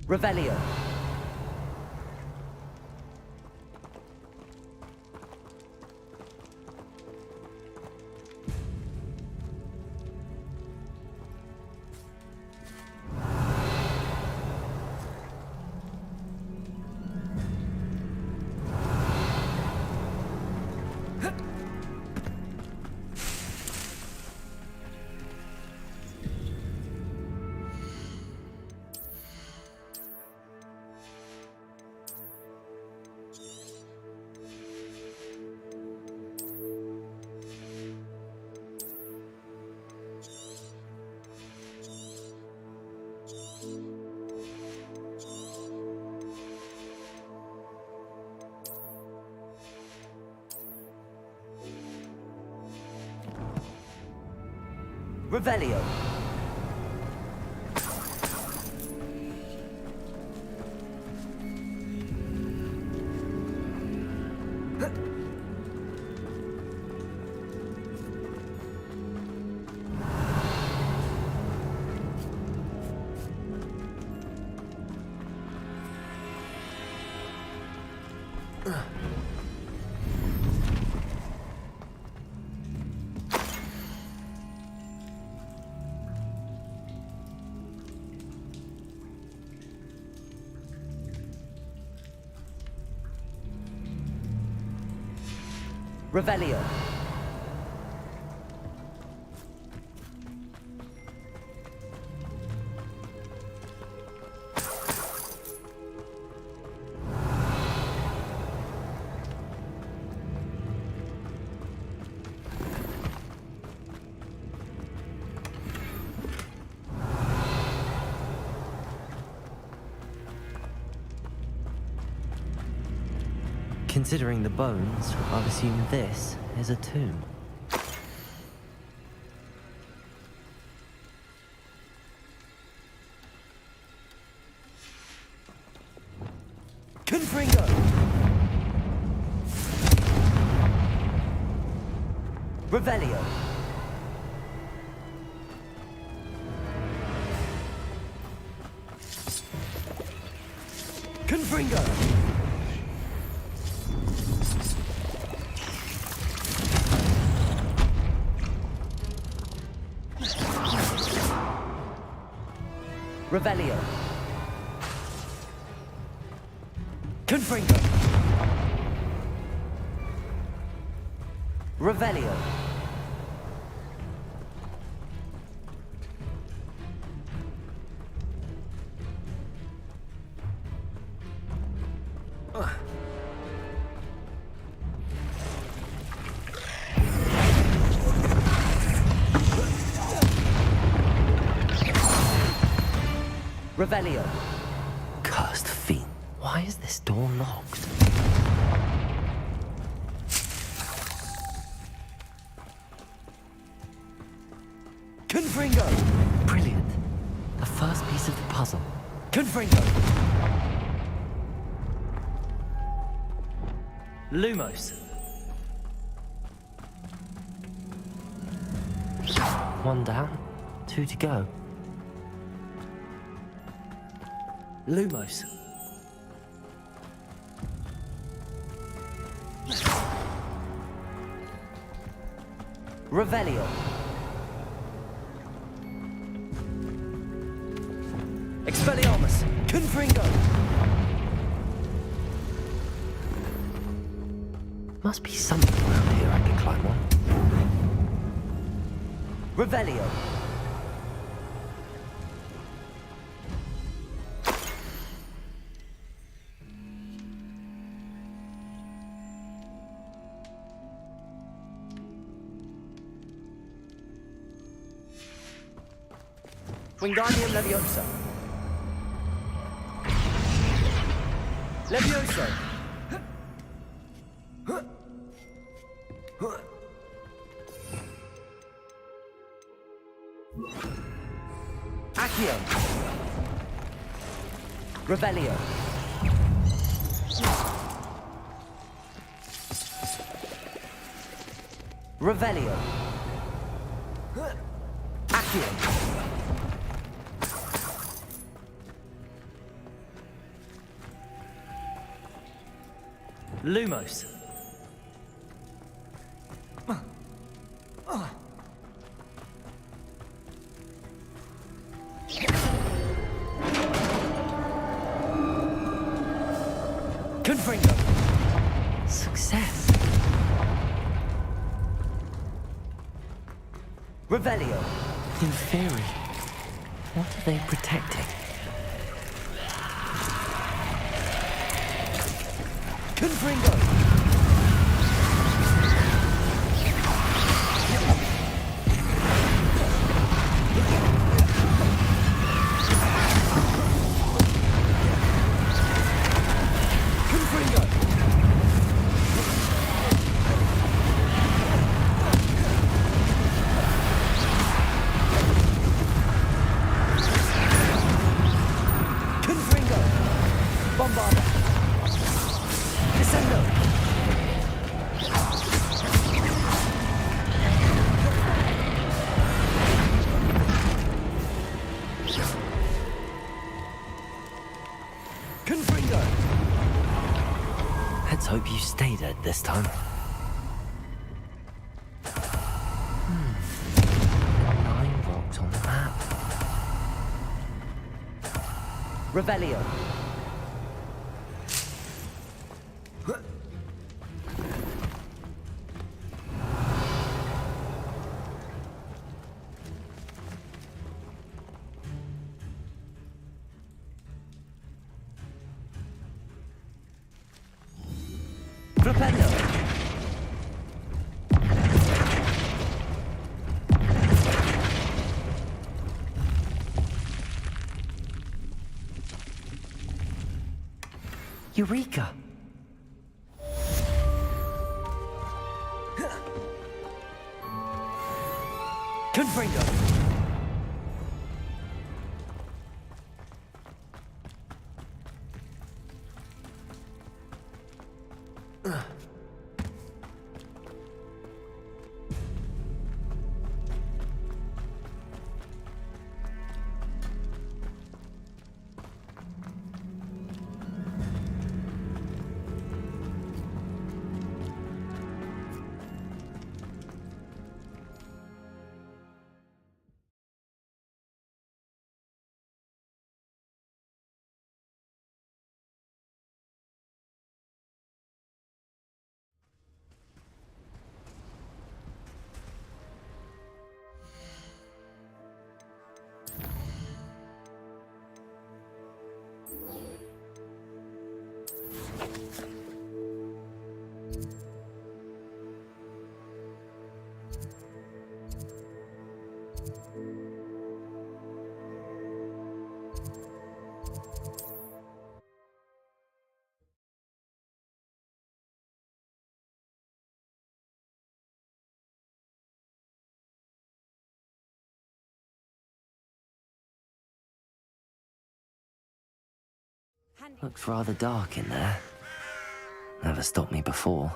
Revelio. Revelio. Revelio. Considering the bones, I've assumed this is a tomb. Confringo! Revelio. Confringo! Revelio. Confringo. Revelio. Revelio. Cursed fiend. Why is this door locked? Confringo. Brilliant. The first piece of the puzzle. Confringo. Lumos. One down, two to go. Lumos. Revelio. Expelliarmus. Confringo. Must be something around here I can climb on. Revelio. Wingardium Leviosa. Levioso. Accio. Revelio. Revelio. Accio. Lumos. Confringo. Success. Revelio. In theory, what are they protecting? Confringo. Confringo. Confringo. Bombarda. Descendo. Confringo. Let's hope you stay dead this time. There are 9 rocks on the map. Revelio. Flipendo. Eureka! Confringo. Looks rather dark in there. Never stopped me before.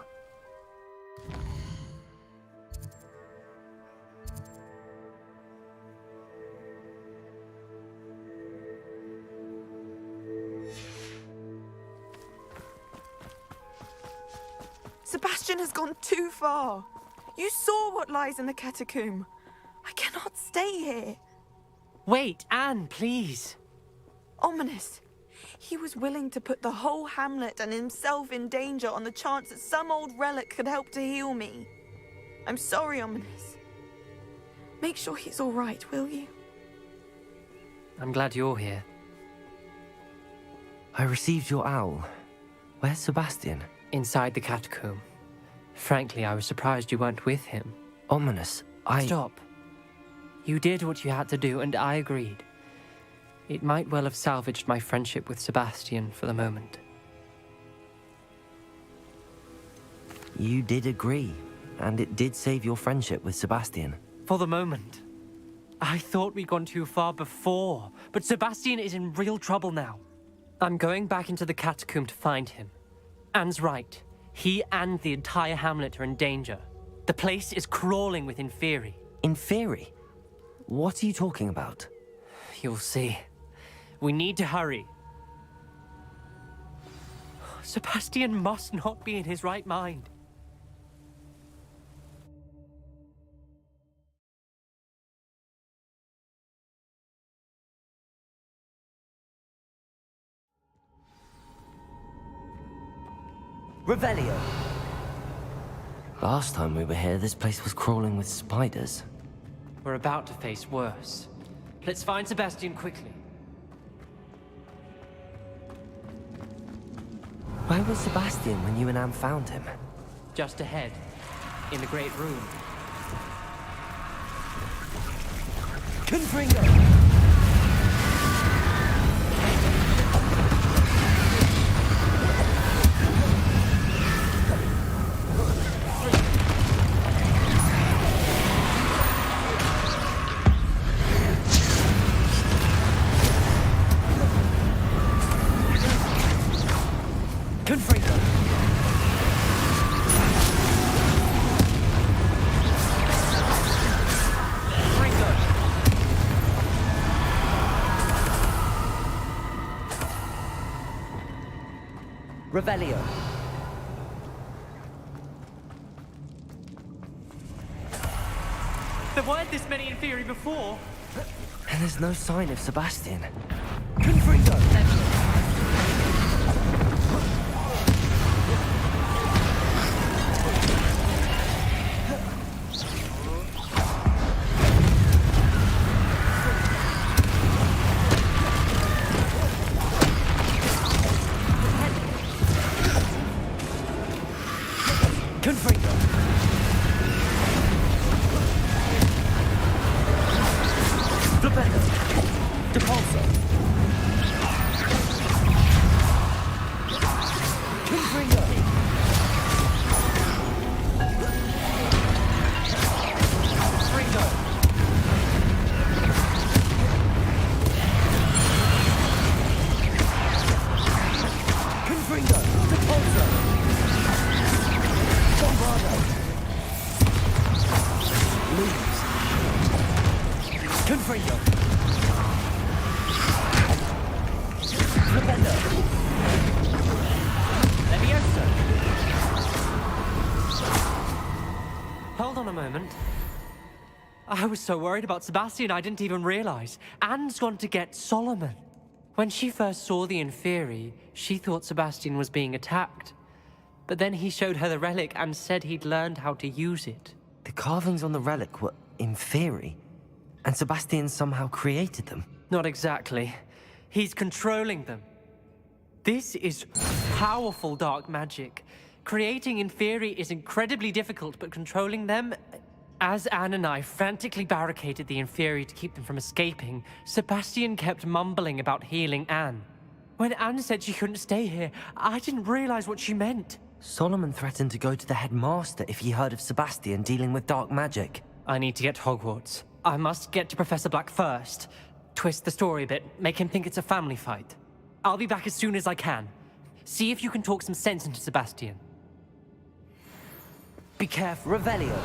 Sebastian has gone too far. You saw what lies in the catacomb. I cannot stay here. Wait, Anne, please. Ominous. He was willing to put the whole hamlet and himself in danger on the chance that some old relic could help to heal me. I'm sorry, Ominous. Make sure he's all right, will you? I'm glad you're here. I received your owl. Where's Sebastian? Inside the catacomb. Frankly, I was surprised you weren't with him. Ominous, Stop. You did what you had to do, and I agreed. It might well have salvaged my friendship with Sebastian for the moment. You did agree, and it did save your friendship with Sebastian. For the moment. I thought we'd gone too far before, but Sebastian is in real trouble now. I'm going back into the catacomb to find him. Anne's right. He and the entire hamlet are in danger. The place is crawling with Inferi. Inferi? What are you talking about? You'll see. We need to hurry. Sebastian must not be in his right mind. Revelio. Last time we were here, this place was crawling with spiders. We're about to face worse. Let's find Sebastian quickly. Where was Sebastian when you and Anne found him? Just ahead, in the Great Room. Confringo. Confringo. Revelio. There weren't this many Inferi before. And there's no sign of Sebastian. Confringo. Confringo. Flipendo. Depulso. Confringo. Fringo. Confringo. Depulso. Bombardo. Leaves. Confringo. Flipendo. Levioso. Hold on a moment. I was so worried about Sebastian I didn't even realize. Anne's gone to get Solomon. When she first saw the Inferi, she thought Sebastian was being attacked. But then he showed her the relic and said he'd learned how to use it. The carvings on the relic were Inferi, and Sebastian somehow created them. Not exactly. He's controlling them. This is powerful dark magic. Creating Inferi is incredibly difficult, but controlling them... As Anne and I frantically barricaded the Inferi to keep them from escaping, Sebastian kept mumbling about healing Anne. When Anne said she couldn't stay here, I didn't realize what she meant. Solomon threatened to go to the headmaster if he heard of Sebastian dealing with dark magic. I need to get to Hogwarts. I must get to Professor Black first. Twist the story a bit, make him think it's a family fight. I'll be back as soon as I can. See if you can talk some sense into Sebastian. Be careful. Revelio.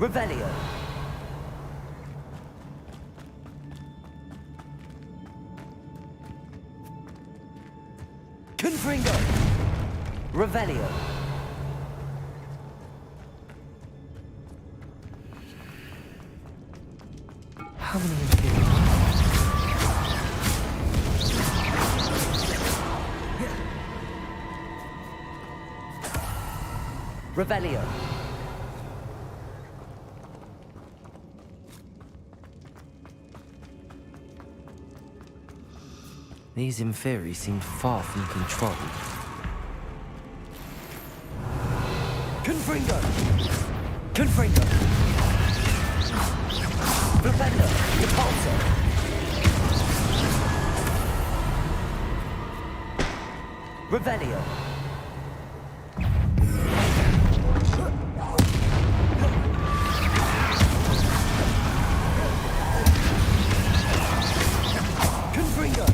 Revelio. Confringo. Revelio. How many Inferi? Revelio. These Inferi seem far from controlled. Confringo. Confringo. Revelio. Repulsor. Revelio. Confringo.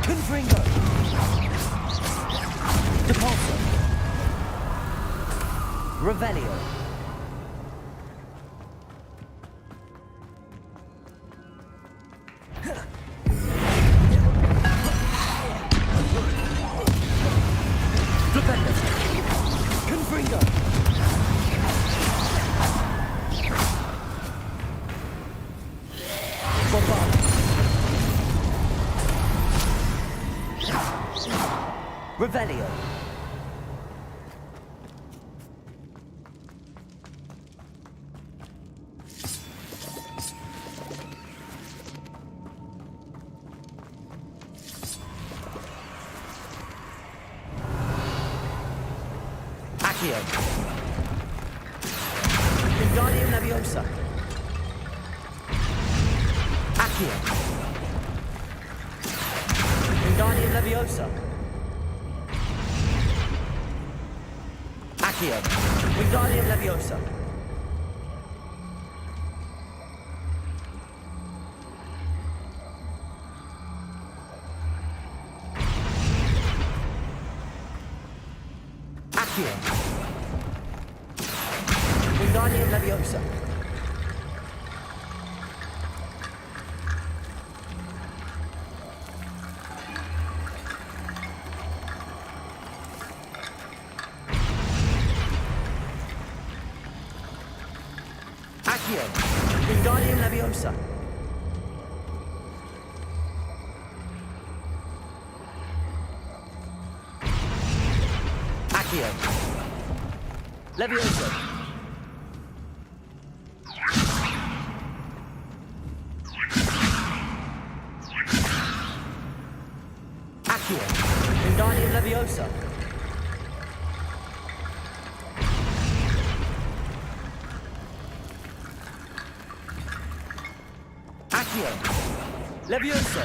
Confringo. Depulsor. Revelio. Revelio. Confringo. Bombard. Revelio. Accio. Wingardium Leviosa. Accio. Wingardium Leviosa. Accio. Wingardium Leviosa. Accio. Wingardium Leviosa. Accio. Wingardium Leviosa. Accio. Leviosa. Accio. Wingardium Leviosa. Accio. Levioso.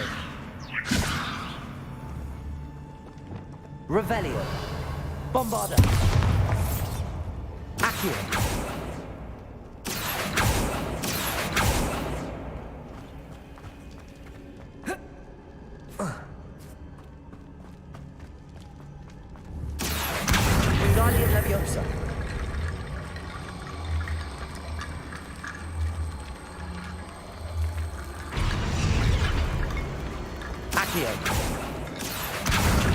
Revelio. Bombarda. Accio. Wingardium Leviosa. Accio.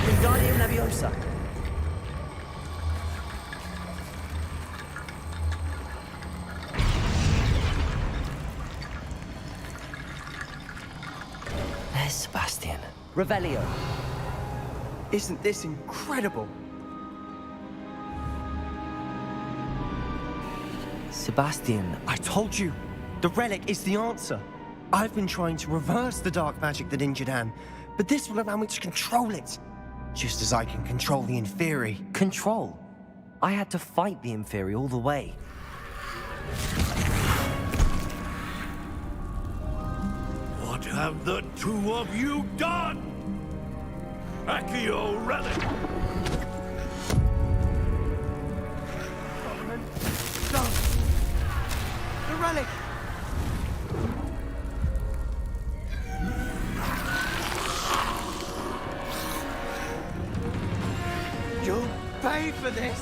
Wingardium Leviosa. There's Sebastian. Revelio. Isn't this incredible? Sebastian, I told you, the relic is the answer. I've been trying to reverse the dark magic that injured Anne, but this will allow me to control it. Just as I can control the Inferi. control. I had to fight the Inferi all the way. What have the two of you done? Accio relic! No! The relic! You'll pay for this!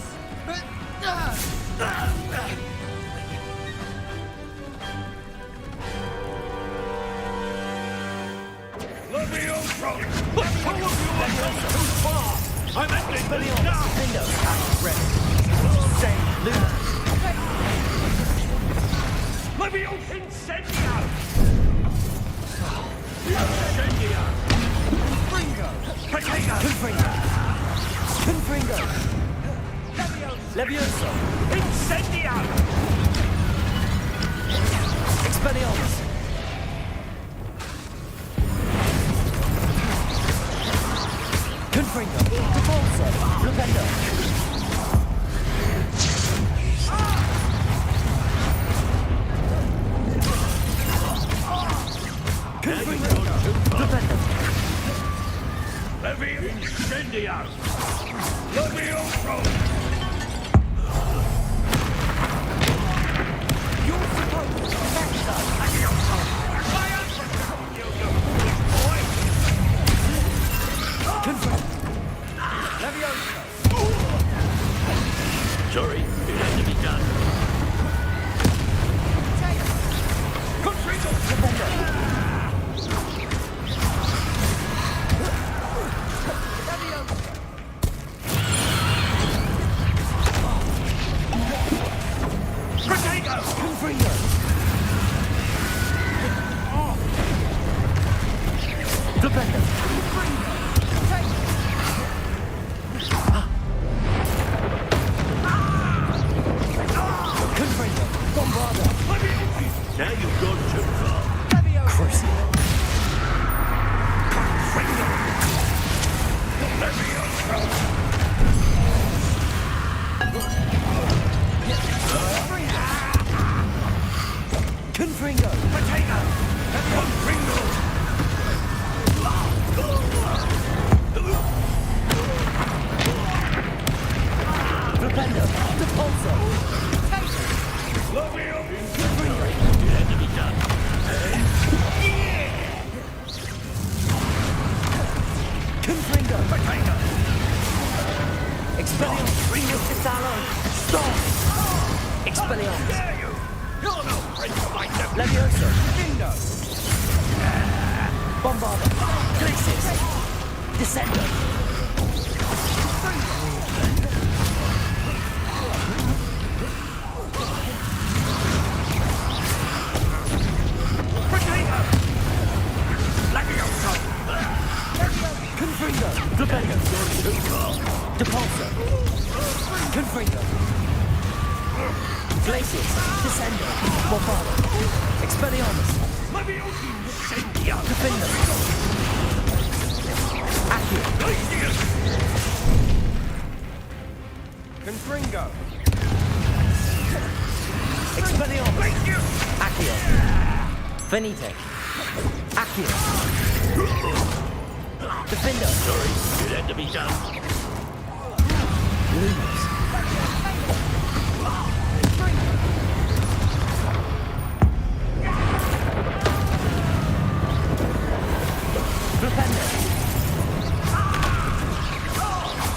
Levioso! But two of you are going too far! I'm ending this now! Window. Ready. Say, Luna. Leviosa! Incendiar! Incendiar! Confringo! Potato! Confringo! Confringo! Leviosa! Incendiar! Expelliarmus! Confringo! Repulso! Flipendo! Confringo! Flipendo! Leviosa! Incendiar! Leviosa! You're supposed to protect us! Confringo! Leviosa! Sorry, it had to be done. Confringo! Flipendo! Potato! Confringo! Flipendo! Confringo! Bombarda! Now you've gone too far. Crucible! Confringo! Potato! Confringo! Flipendo! Repulso! It had to be done. Confringo! Potato! Expelliarmus! Ringo Citalo! Stop! Expelliarmus! Dare you! You're no friend of mine, Leviosa! Bingo! Bombarda! Glacis! Descendo! Potato! Leviosa! Confringo! Flipendo! Depulso! Confringo! Glacis! Descendo! Bombarda! Expelliarmus! Leviosa! Incendiar! Defendo! Accio! Glacius! Confringo! Expelliarmus! Glacius! Accio! Venite! Accio! Defendo! Sorry, it had to be done. Lumos! Flipendo!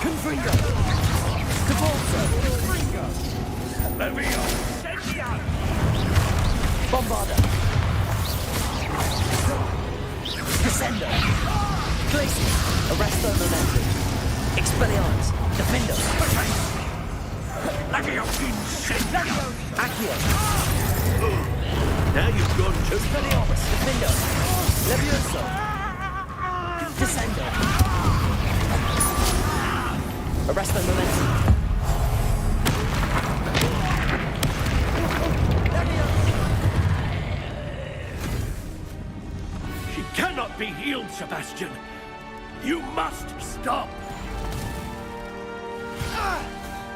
Confringo! Depulso! Leviosa! Incendiar! Bombarda! Descendo! Glacius! Arresto Momentum! Expelliarmus! Defendo! Leviosa! Incendiar! Accio! Now you've gone too far. Expelliarmus! Defendo! Levioso! Descendo! Arresto Momentum! She cannot be healed, Sebastian. You must stop.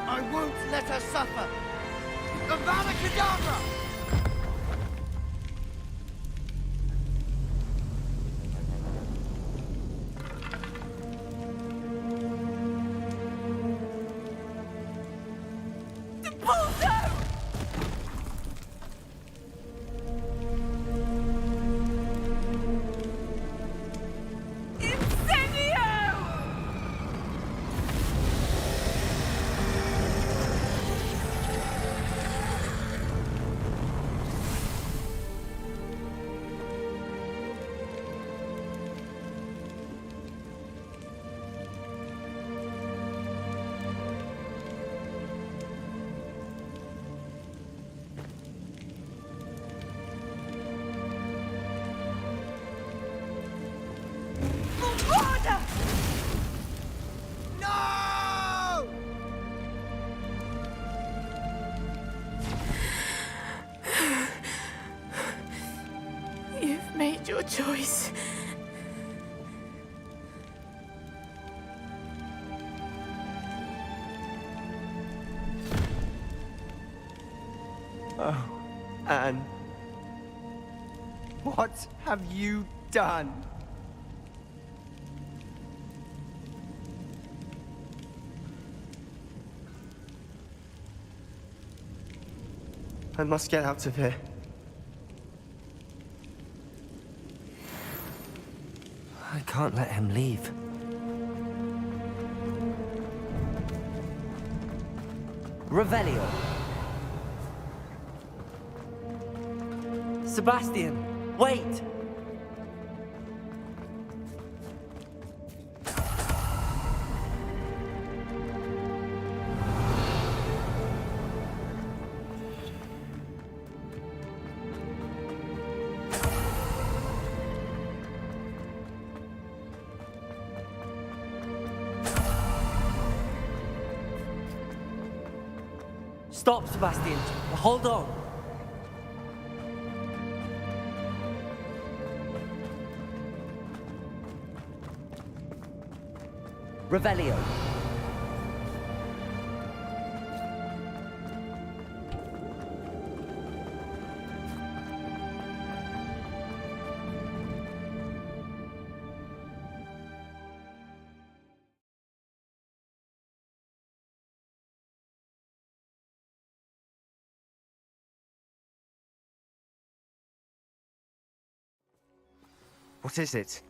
I won't let her suffer! Avada Kedavra! choice. Oh, Anne. What have you done? I must get out of here. I can't let him leave. Revelio. Sebastian, wait! Stop, Sebastian. Hold on. Revelio. What is it?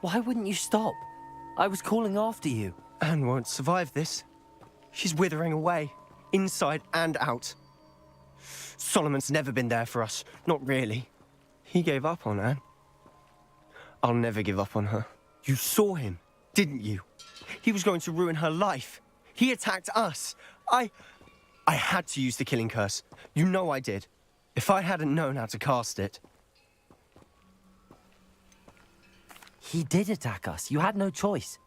Why wouldn't you stop? I was calling after you. Anne won't survive this. She's withering away, inside and out. Solomon's never been there for us, not really. He gave up on Anne. I'll never give up on her. You saw him, didn't you? He was going to ruin her life. He attacked us. I had to use the killing curse. You know I did. If I hadn't known how to cast it... He did attack us. You had no choice.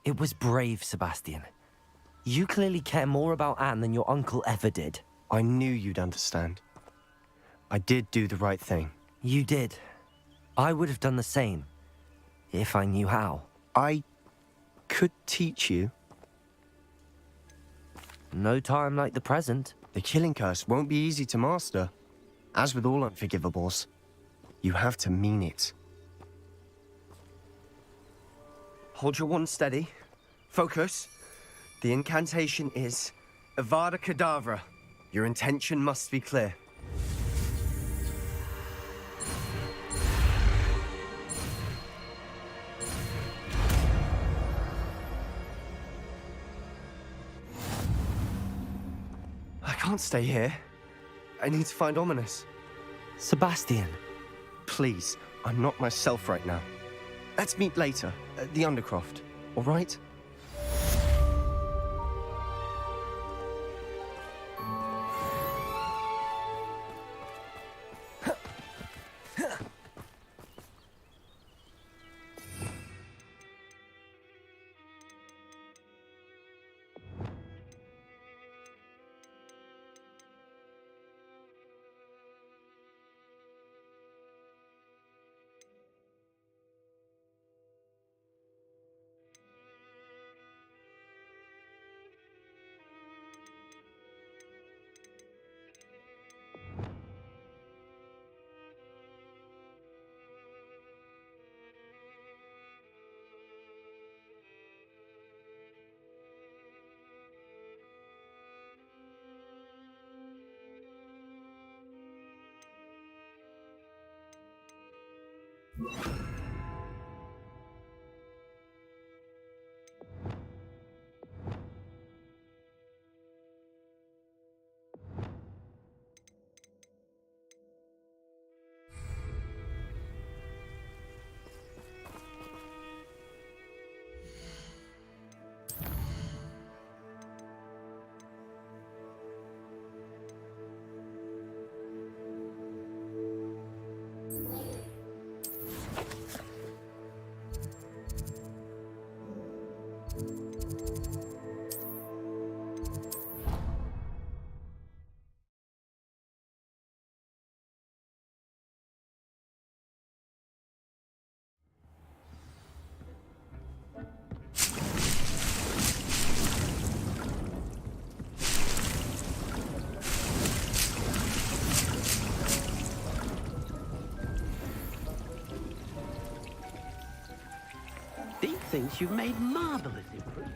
It was brave, Sebastian. You clearly care more about Anne than your uncle ever did. I knew you'd understand. I did do the right thing. You did. I would have done the same, if I knew how. I could teach you. No time like the present. The killing curse won't be easy to master. As with all unforgivables, you have to mean it. Hold your wand steady. Focus. The incantation is Avada Kedavra. Your intention must be clear. I can't stay here. I need to find Ominous. Sebastian. Please, I'm not myself right now. Let's meet later at the Undercroft, all right? thinks you've made marvelous improvement.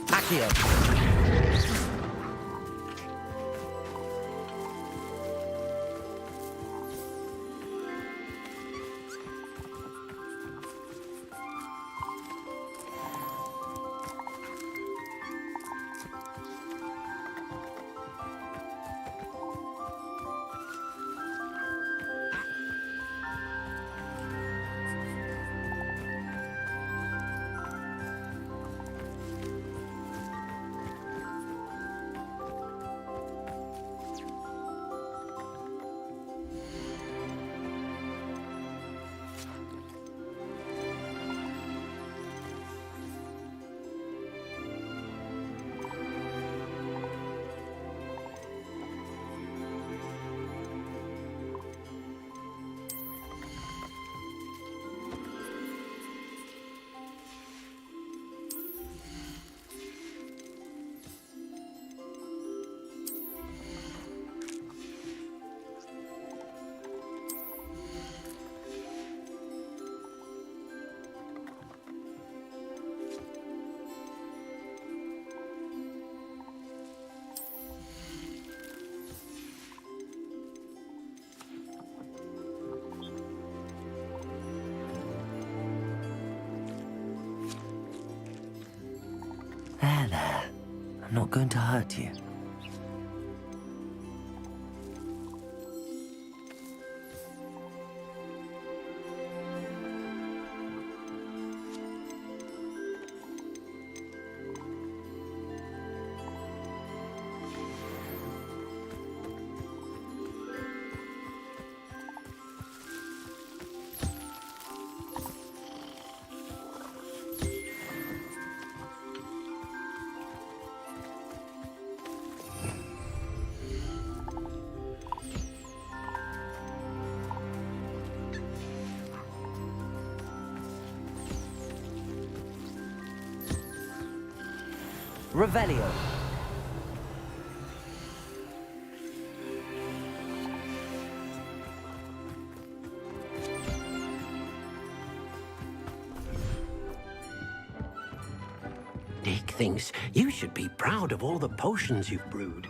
Accio. There. I'm not going to hurt you. Revelio. Dick thinks you should be proud of all the potions you've brewed.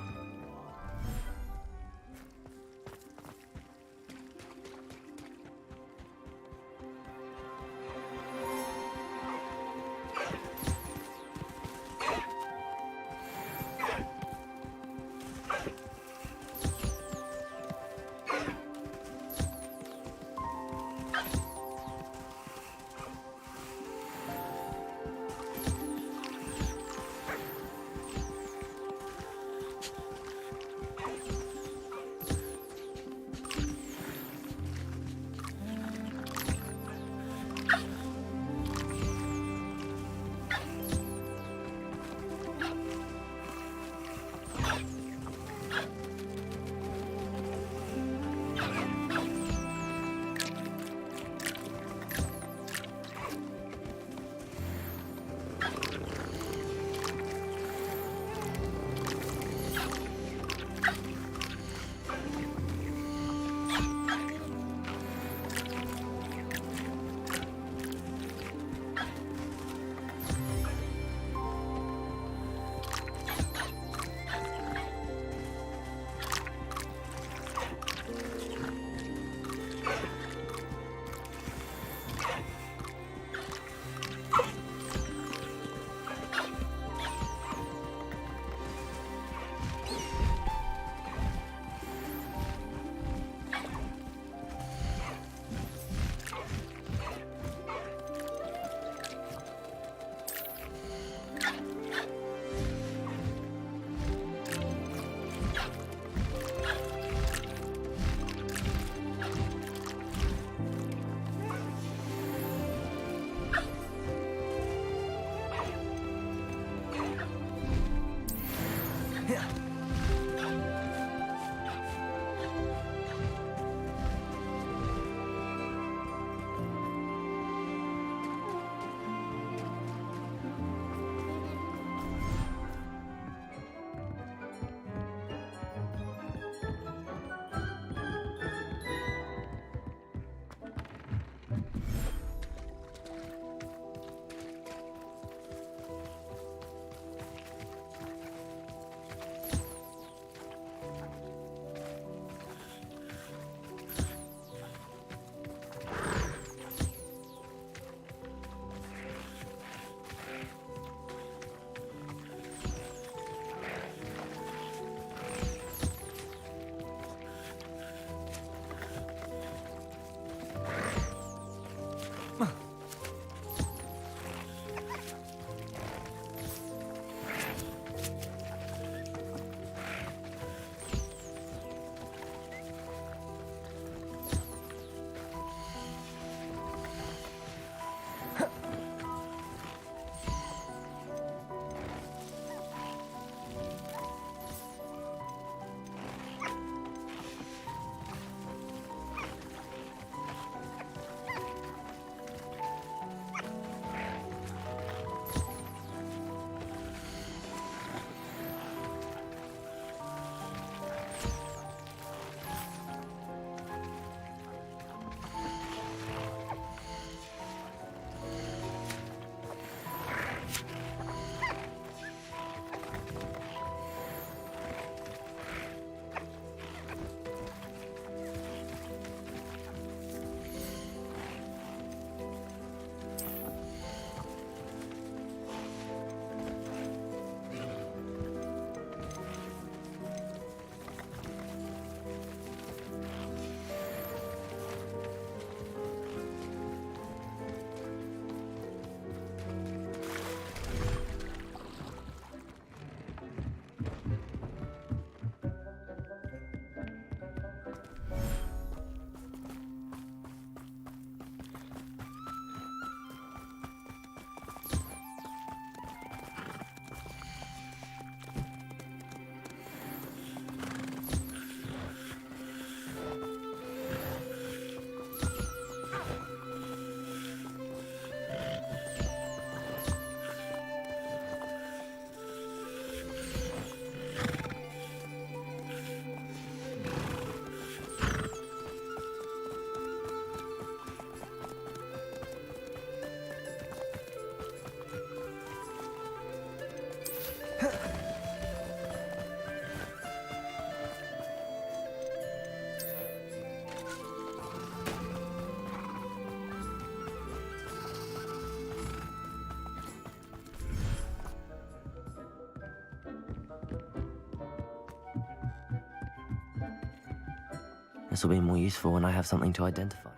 This will be more useful when I have something to identify.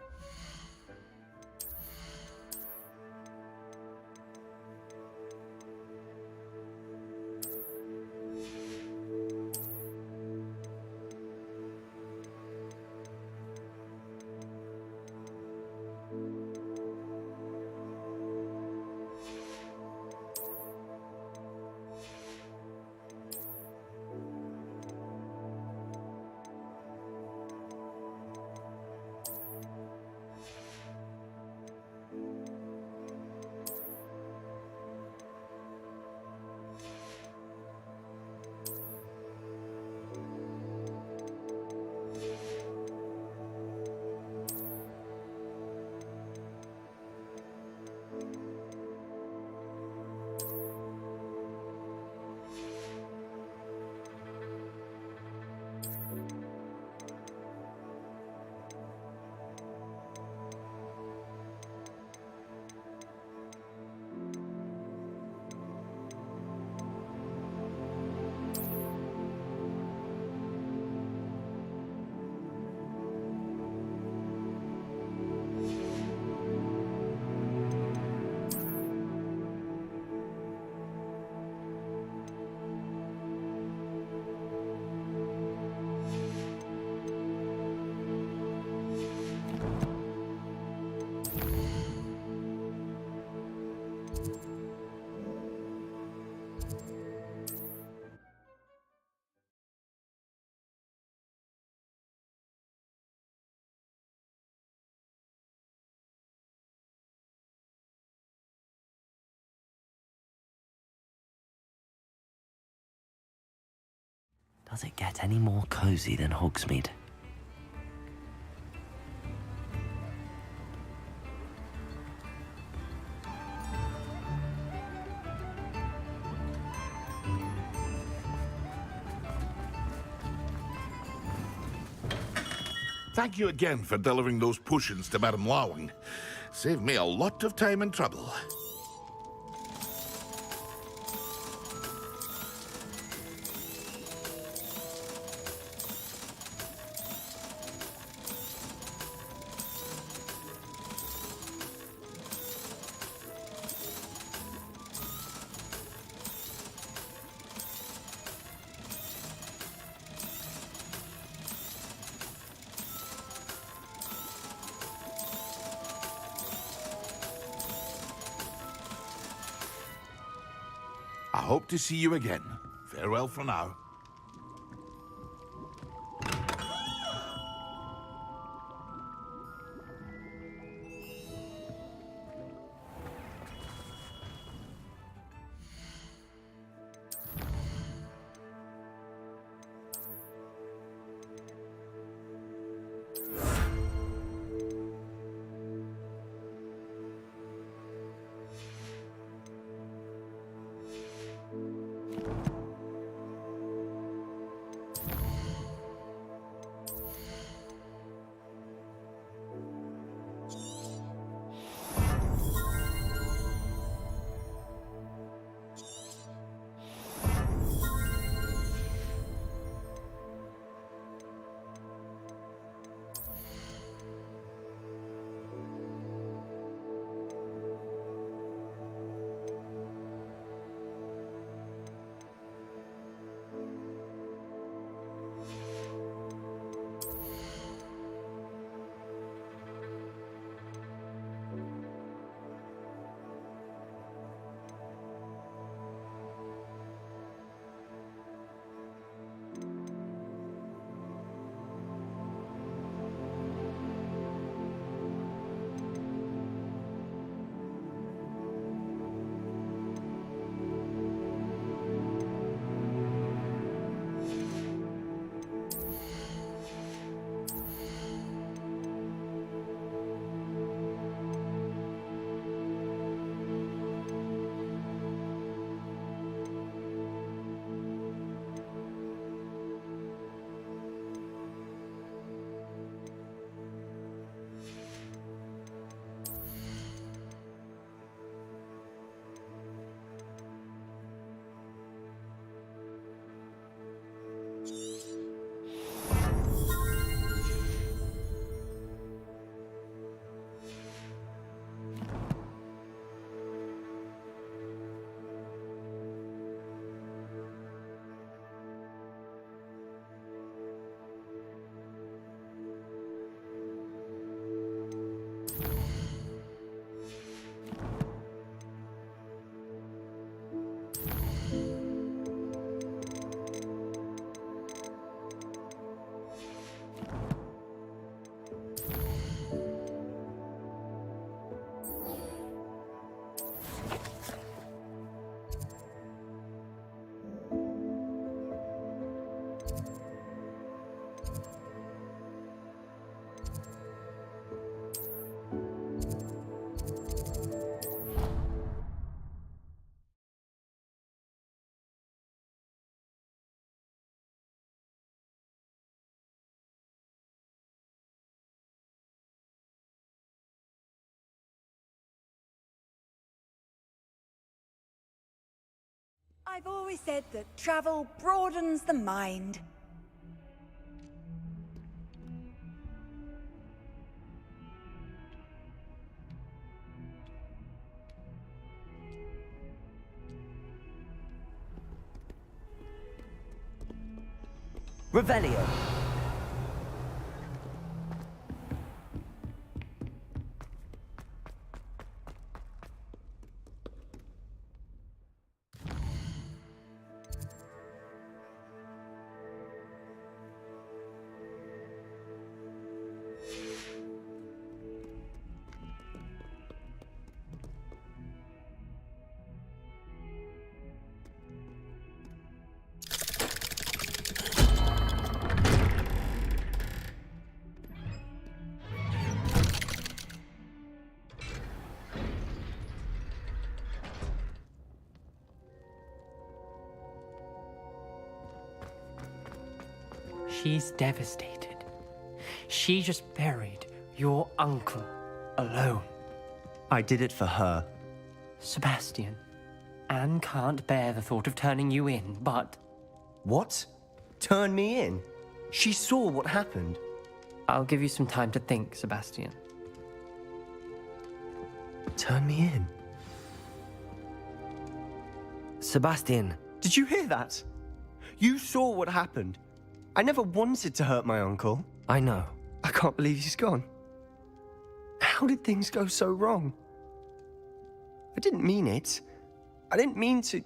Does it get any more cozy than Hogsmeade? Thank you again for delivering those potions to Madame Lawing. Saved me a lot of time and trouble. I hope to see you again. Farewell for now. I've always said that travel broadens the mind. Revelio. She's devastated. She just buried your uncle alone. I did it for her. Sebastian, Anne can't bear the thought of turning you in, but What? Turn me in? She saw what happened. I'll give you some time to think, Sebastian. Turn me in? Sebastian, Did you hear that? You saw what happened. I never wanted to hurt my uncle. I know. I can't believe he's gone. How did things go so wrong? I didn't mean it. I didn't mean to...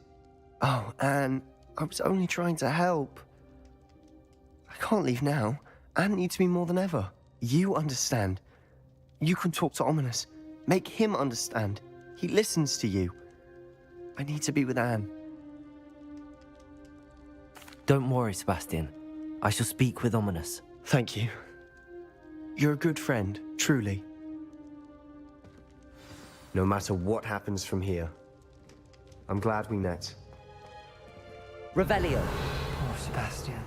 Oh, Anne, I was only trying to help. I can't leave now. Anne needs me more than ever. You understand. You can talk to Ominous. Make him understand. He listens to you. I need to be with Anne. Don't worry, Sebastian. I shall speak with Ominous. Thank you. You're a good friend, truly. No matter what happens from here, I'm glad we met. Revelio. Poor Sebastian.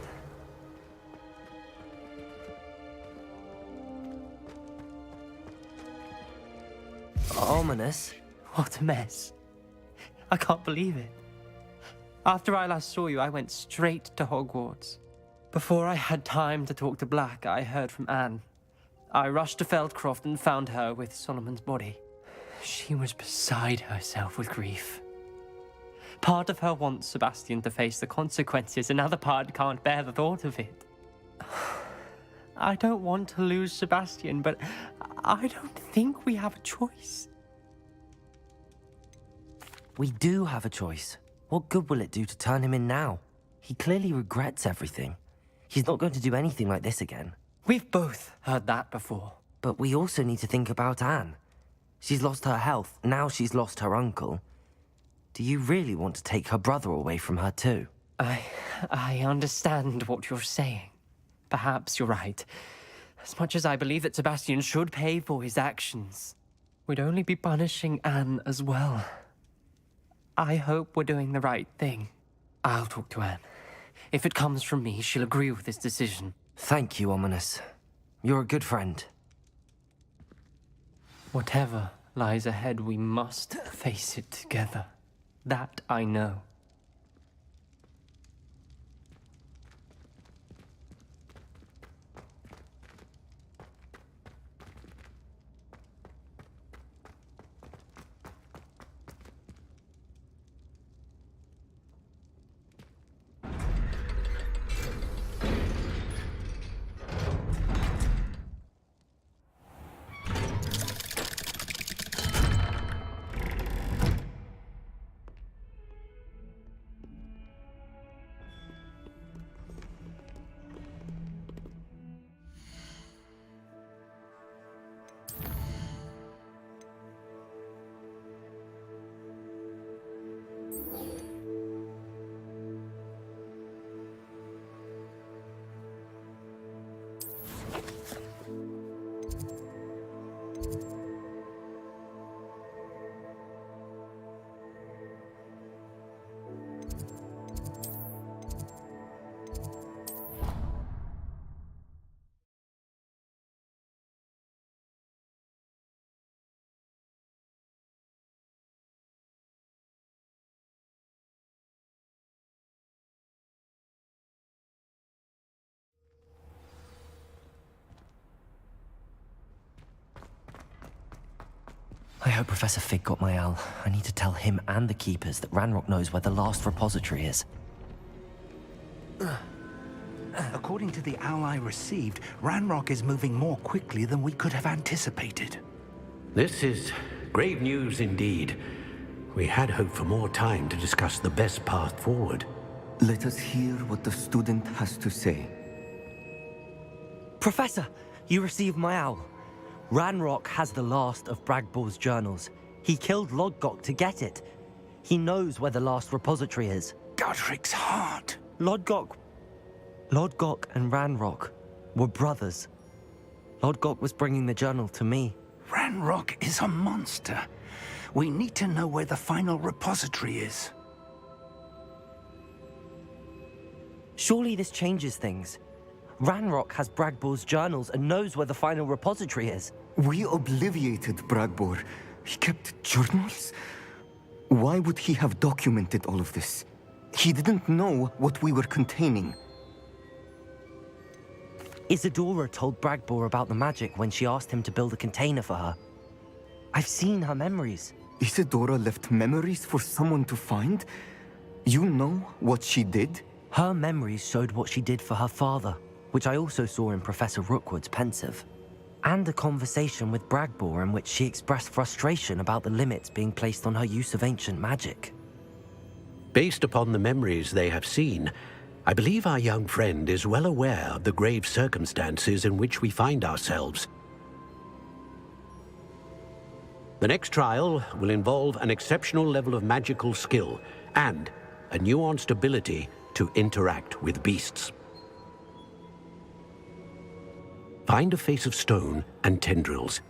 Ominous? What a mess. I can't believe it. After I last saw you, I went straight to Hogwarts. Before I had time to talk to Black, I heard from Anne. I rushed to Feldcroft and found her with Solomon's body. She was beside herself with grief. Part of her wants Sebastian to face the consequences, another part can't bear the thought of it. I don't want to lose Sebastian, but I don't think we have a choice. We do have a choice. What good will it do to turn him in now? He clearly regrets everything. He's not going to do anything like this again. We've both heard that before. But we also need to think about Anne. She's lost her health, now she's lost her uncle. Do you really want to take her brother away from her too? I understand what you're saying. Perhaps you're right. As much as I believe that Sebastian should pay for his actions, we'd only be punishing Anne as well. I hope we're doing the right thing. I'll talk to Anne. If it comes from me, she'll agree with this decision. Thank you, Ominous. You're a good friend. Whatever lies ahead, we must face it together. That I know. I hope Professor Fig got my owl. I need to tell him and the Keepers that Ranrock knows where the last repository is. According to the owl I received, Ranrock is moving more quickly than we could have anticipated. This is grave news indeed. We had hoped for more time to discuss the best path forward. Let us hear what the student has to say. Professor, you received my owl. Ranrock has the last of Bragbor's journals. He killed Lodgok to get it. He knows where the last repository is. Godric's heart. Lodgok and Ranrock were brothers. Lodgok was bringing the journal to me. Ranrock is a monster. We need to know where the final repository is. Surely this changes things. Ranrock has Bragbor's journals and knows where the final repository is. We obliviated Bragbor. He kept journals? Why would he have documented all of this? He didn't know what we were containing. Isadora told Bragbor about the magic when she asked him to build a container for her. I've seen her memories. Isadora left memories for someone to find? You know what she did? Her memories showed what she did for her father, which I also saw in Professor Rookwood's pensive. And a conversation with Bragbor in which she expressed frustration about the limits being placed on her use of ancient magic. Based upon the memories they have seen, I believe our young friend is well aware of the grave circumstances in which we find ourselves. The next trial will involve an exceptional level of magical skill and a nuanced ability to interact with beasts. Find a face of stone and tendrils.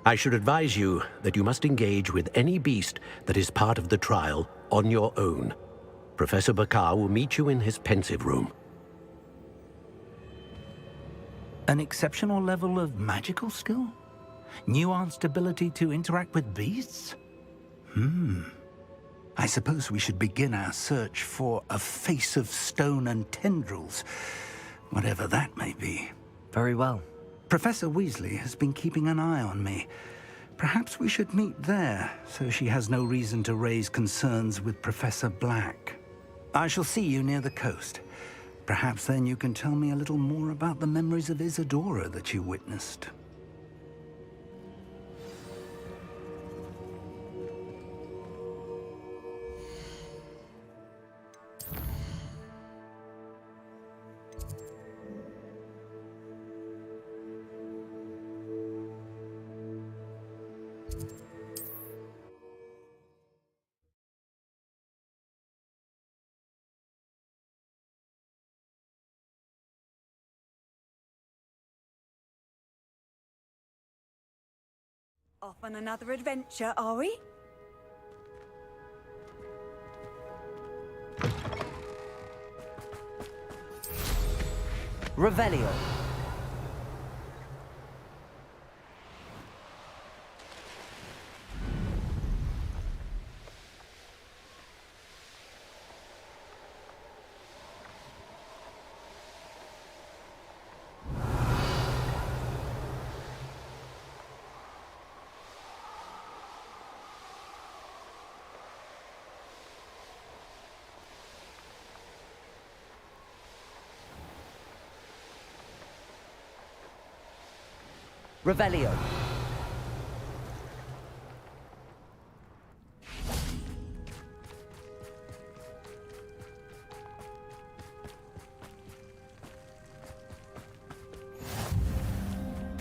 I should advise you that you must engage with any beast that is part of the trial on your own. Professor Bakar will meet you in his pensive room. An exceptional level of magical skill? Nuanced ability to interact with beasts? I suppose we should begin our search for a face of stone and tendrils, whatever that may be. Very well. Professor Weasley has been keeping an eye on me. Perhaps we should meet there, so she has no reason to raise concerns with Professor Black. I shall see you near the coast. Perhaps then you can tell me a little more about the memories of Isadora that you witnessed. Off on another adventure, are we? Revelio. Revelio.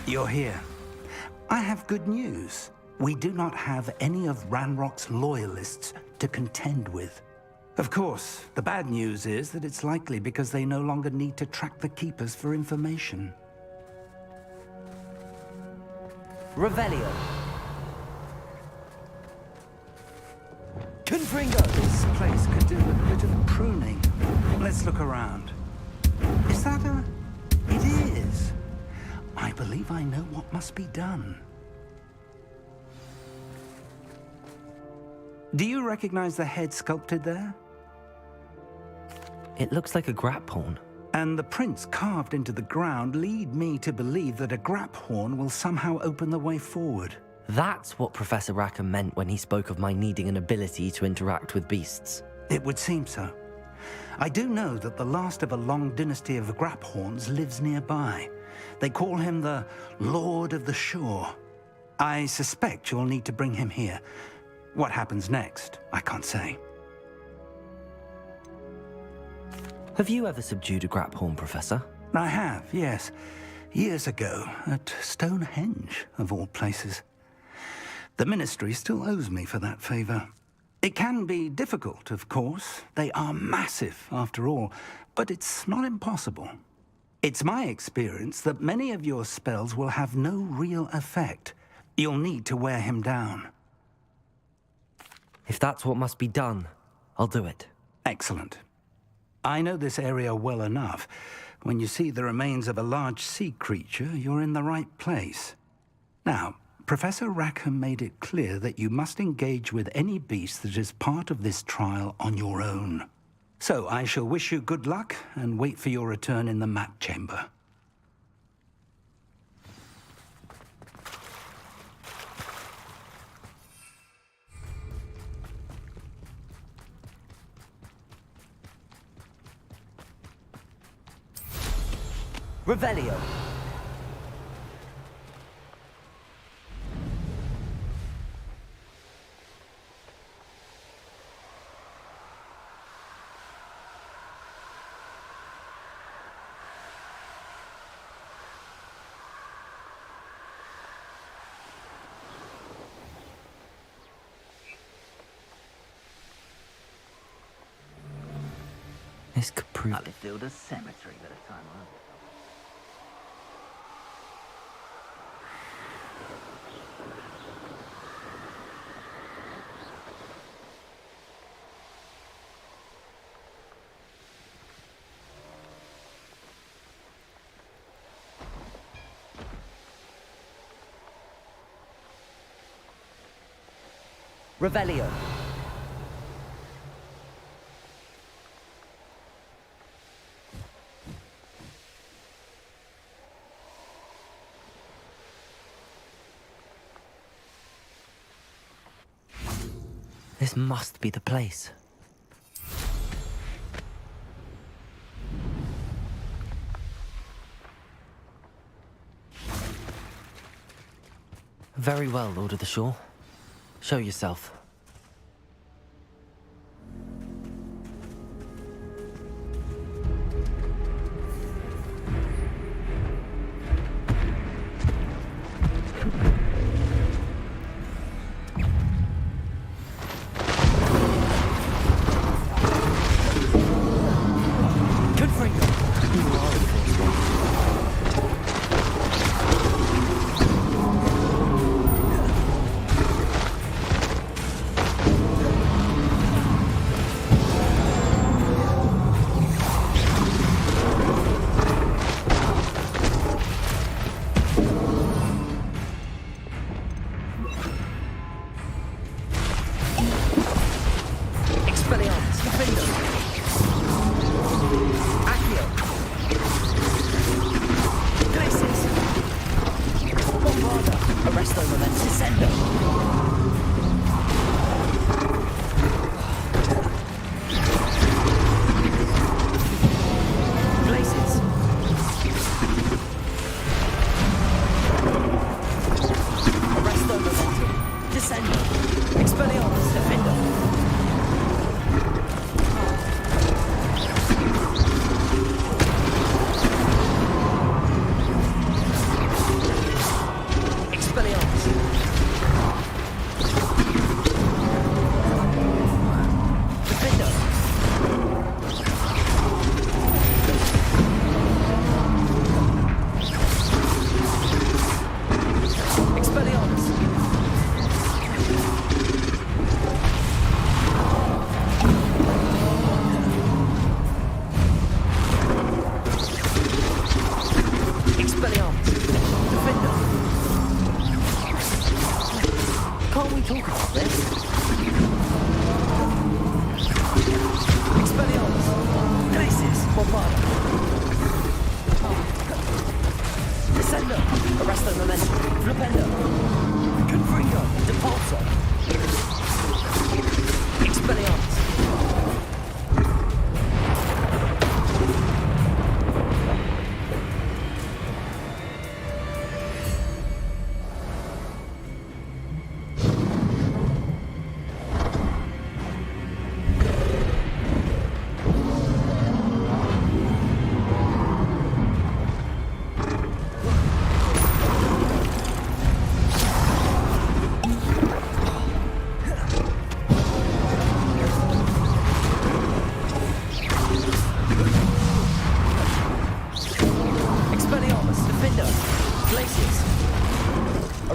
You're here. I have good news. We do not have any of Ranrock's loyalists to contend with. Of course, the bad news is that it's likely because they no longer need to track the Keepers for information. Revelio. Confringo. This place could do with a bit of pruning. Let's look around. Is that a... It is. I believe I know what must be done. Do you recognize the head sculpted there? It looks like a grap horn. And the prints carved into the ground lead me to believe that a grap horn will somehow open the way forward. That's what Professor Rackham meant when he spoke of my needing an ability to interact with beasts. It would seem so. I do know that the last of a long dynasty of grap horns lives nearby. They call him the Lord of the Shore. I suspect you'll need to bring him here. What happens next, I can't say. Have you ever subdued a grap horn, Professor? I have, yes. Years ago, at Stonehenge, of all places. The Ministry still owes me for that favor. It can be difficult, of course. They are massive, after all, but it's not impossible. It's my experience that many of your spells will have no real effect. You'll need to wear him down. If that's what must be done, I'll do it. Excellent. I know this area well enough. When you see the remains of a large sea creature, you're in the right place. Now, Professor Rackham made it clear that you must engage with any beast that is part of this trial on your own. So I shall wish you good luck and wait for your return in the map chamber. Revelio. This could prove... Alifielder's cemetery by the time I... Revelio. This must be the place. Very well, Lord of the Shore. Show yourself.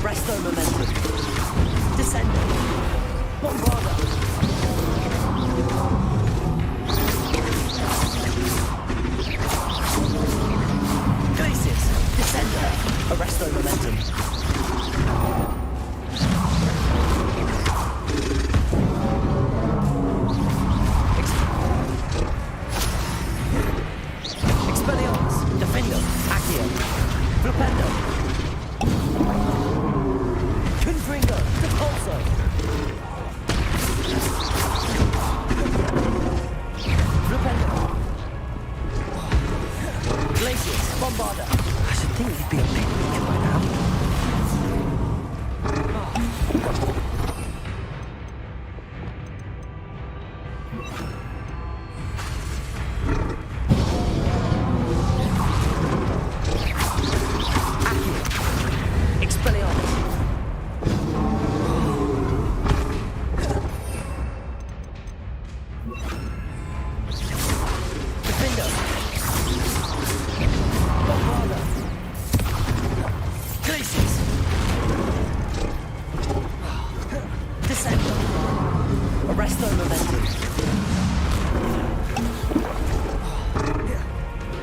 Arresto momentum. Descendo. Bombarda. Arresto momentum. Expelliarmus. Defendo. Accio. Flipendo. Confringo. Depulso. Flipendo. Glacius. Bombarda. I should think you'd be a bit weaker by now. Expelliarmus. Defendo. Bombarda. Glacius. Descendo. Arresto momentum.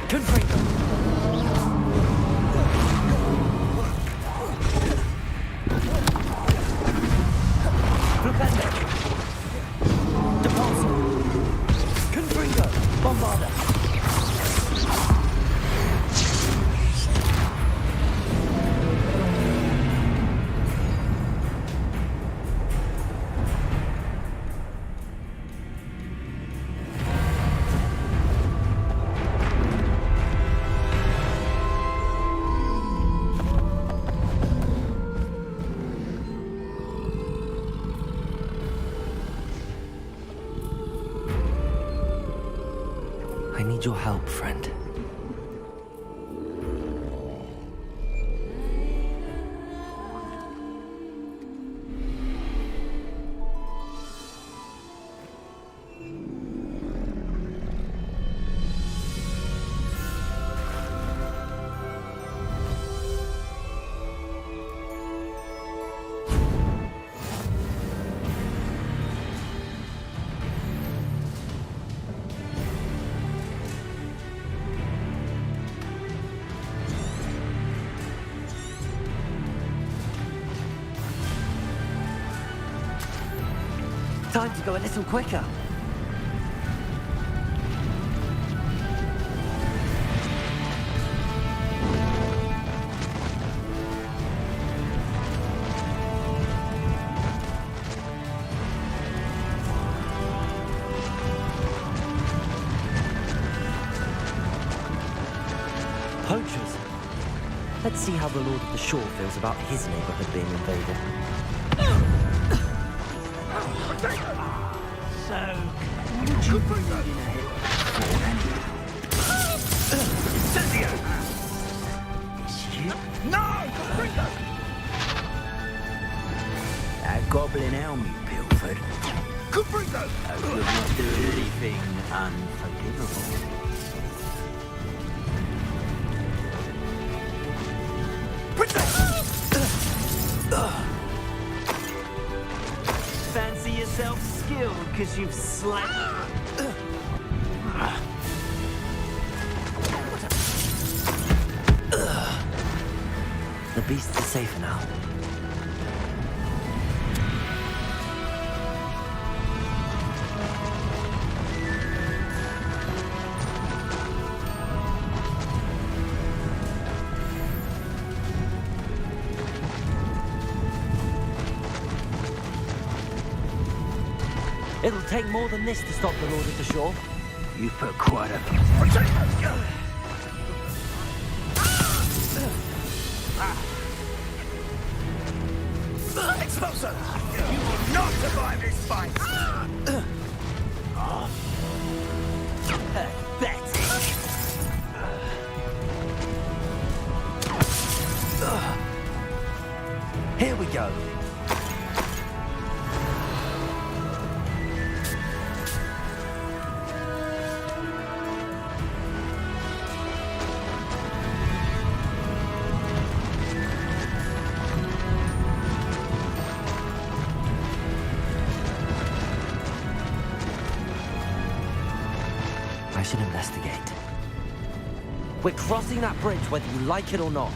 Confringo. Flipendo. Depulso. Confringo. Bombarda. I need your help, friend. Time to go a little quicker. Poachers. Let's see how the Lord of the Shore feels about his neighborhood being invaded. So, what would you bring in a hit for anyway? Incendio! It's you? No! Confringo! That goblin helm you pilfered. Confringo! You're not doing anything unforgivable. Fancy yourself skilled because you've slapped. The beasts are safer now. It'll take more than this to stop the Lord of the Shore. You put quite a... Expulso! You will not survive this fight! Here we go. I should investigate. We're crossing that bridge whether you like it or not.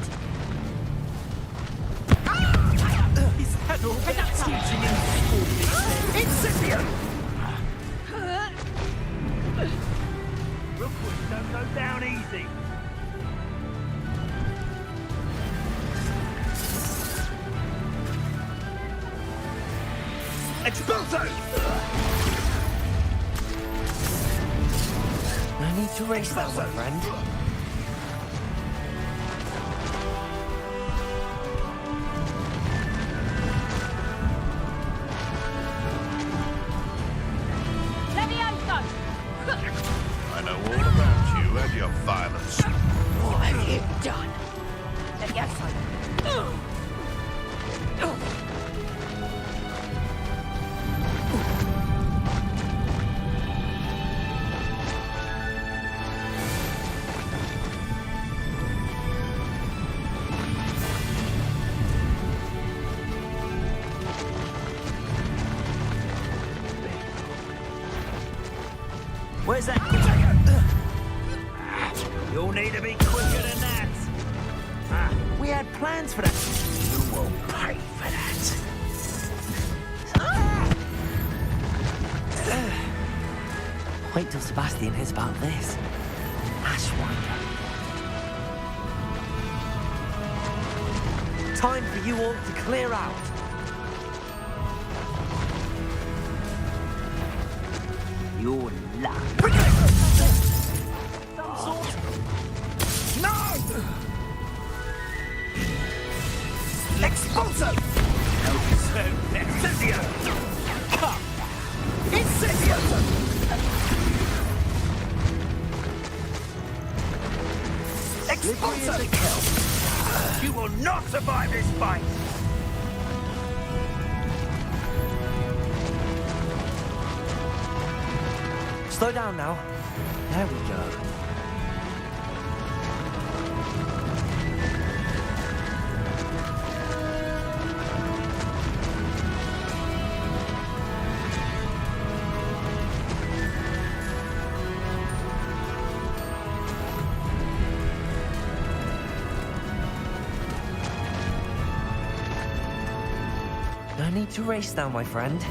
Had all that teaching in school. Incipient! Rookwood don't go down easy. Expulso! No need to race now, my friend. I know all about you and your violence. What have you done? Levioso! Where's that? You'll need to be quicker than that. We had plans for that. You will pay for that. Wait till Sebastian hears about this. Ashwinder. Time for you all to clear out. Your luck. No! Expulso! Incendio! Incendio! Expulso! You will not survive this fight! Slow down now. There we go. No need to race now, my friend.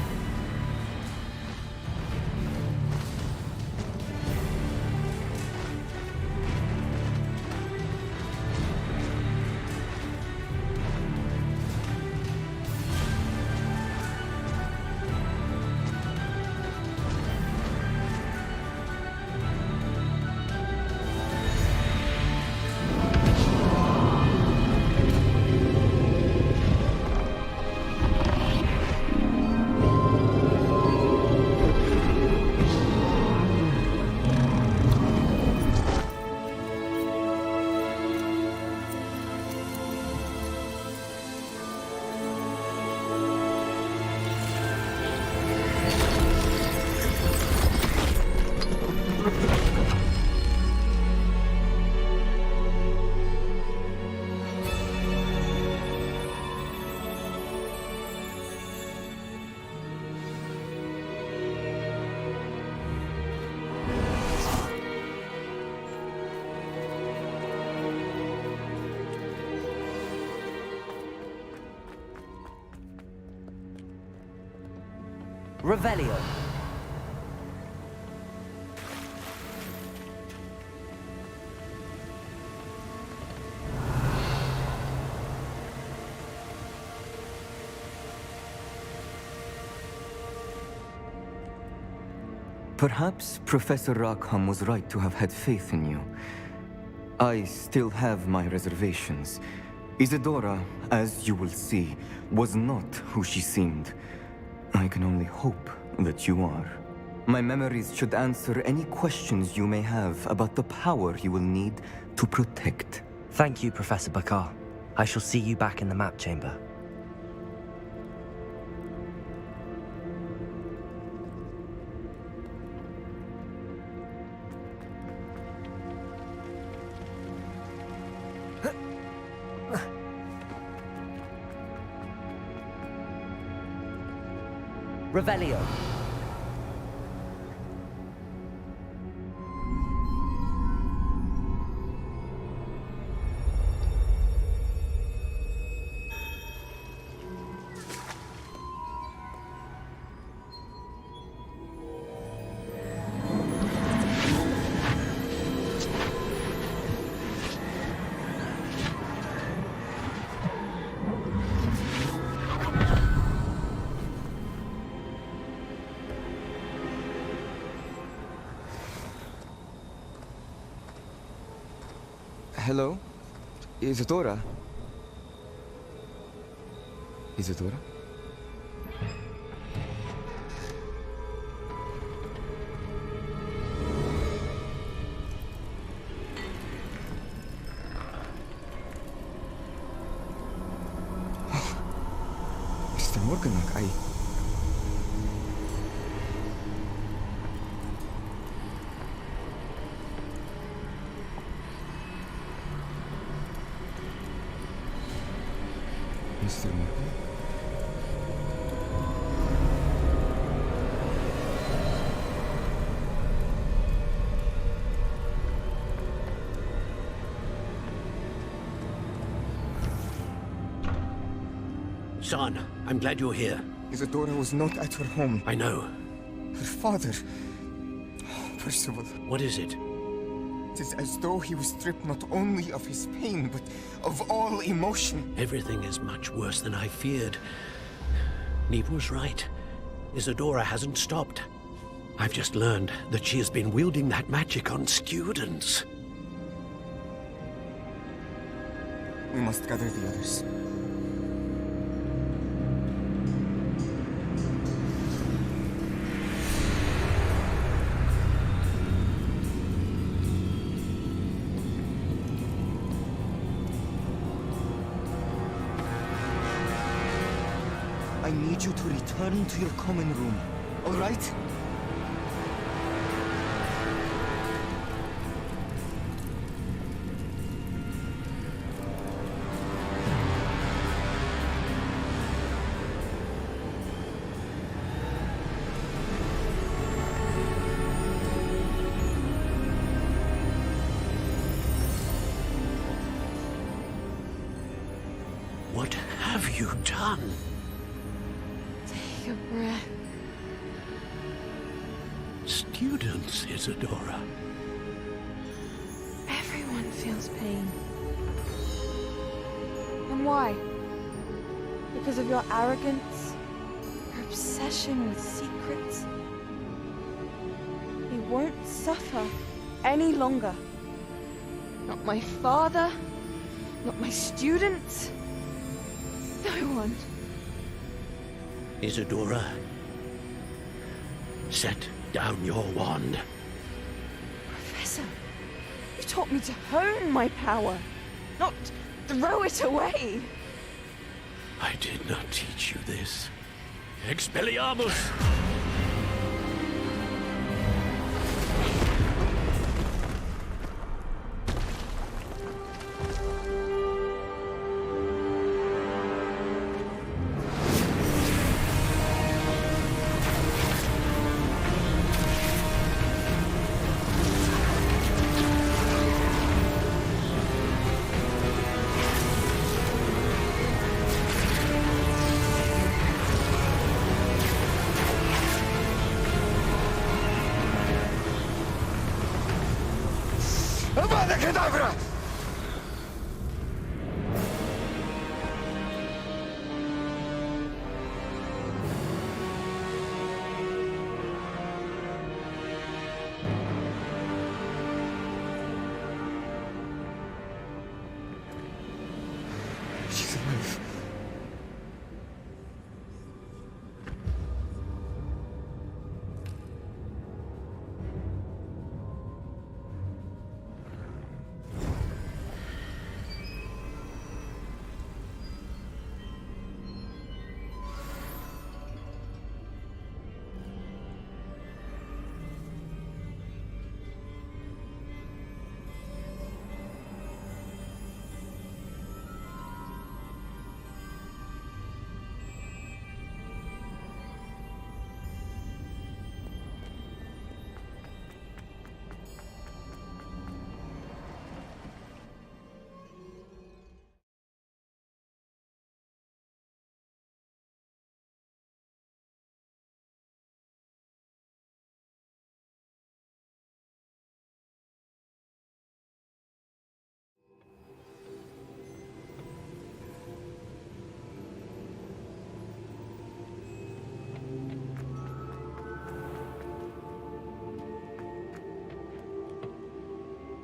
Revelio. Perhaps Professor Rackham was right to have had faith in you. I still have my reservations. Isadora, as you will see, was not who she seemed. I can only hope that you are. My memories should answer any questions you may have about the power you will need to protect. Thank you, Professor Bakar. I shall see you back in the map chamber. Revelio. Hello? Isadora? Isadora? Mr. Morganach, Mr. Morgan? Son, I'm glad you're here. Isadora was not at her home. I know. Her father... Percival. What is it? It is as though he was stripped not only of his pain, but of all emotion. Everything is much worse than I feared. Neve was right. Isadora hasn't stopped. I've just learned that she has been wielding that magic on students. We must gather the others. I need you to return to your common room, all right? What have you done? Take a breath. Students, Isadora. Everyone feels pain. And why? Because of your arrogance? Your obsession with secrets? He won't suffer any longer. Not my father, not my students, no one. Isadora, set down your wand. Professor, you taught me to hone my power, not throw it away. I did not teach you this. Expelliarmus!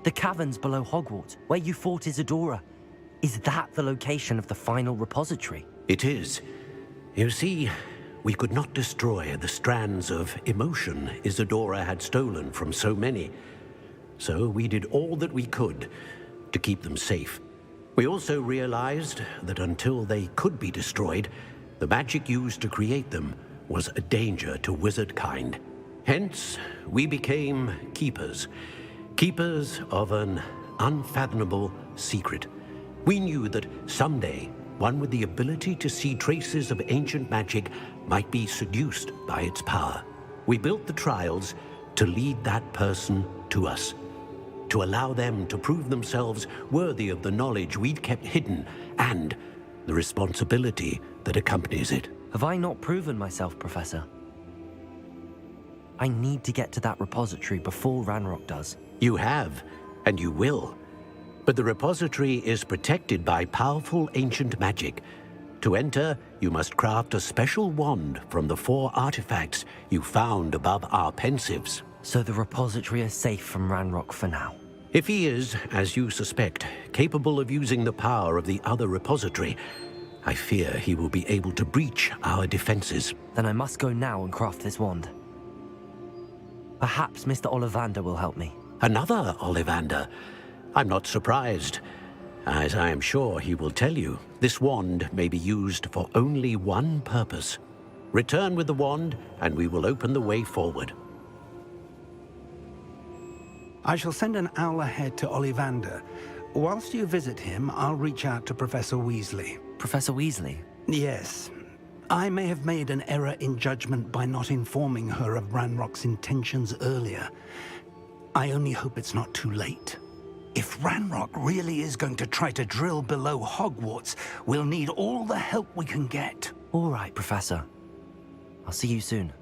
The caverns below Hogwarts, where you fought Isadora. Is that the location of the final repository? It is. You see, we could not destroy the strands of emotion Isadora had stolen from so many. So we did all that we could to keep them safe. We also realized that until they could be destroyed, the magic used to create them was a danger to wizard kind. Hence, we became keepers. Keepers of an unfathomable secret. We knew that someday, one with the ability to see traces of ancient magic might be seduced by its power. We built the trials to lead that person to us, to allow them to prove themselves worthy of the knowledge we'd kept hidden and the responsibility that accompanies it. Have I not proven myself, Professor? I need to get to that repository before Ranrock does. You have, and you will. But the repository is protected by powerful ancient magic. To enter, you must craft a special wand from the 4 artifacts you found above our pensives. So the repository is safe from Ranrock for now. If he is, as you suspect, capable of using the power of the other repository, I fear he will be able to breach our defenses. Then I must go now and craft this wand. Perhaps Mr. Ollivander will help me. Another Ollivander? I'm not surprised. As I am sure he will tell you, this wand may be used for only one purpose. Return with the wand, and we will open the way forward. I shall send an owl ahead to Ollivander. Whilst you visit him, I'll reach out to Professor Weasley. Professor Weasley? Yes. I may have made an error in judgment by not informing her of Ranrock's intentions earlier. I only hope it's not too late. If Ranrock really is going to try to drill below Hogwarts, we'll need all the help we can get. All right, Professor. I'll see you soon.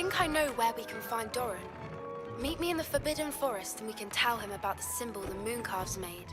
think I know where we can find Doran. Meet me in the Forbidden Forest and we can tell him about the symbol the Mooncalves made.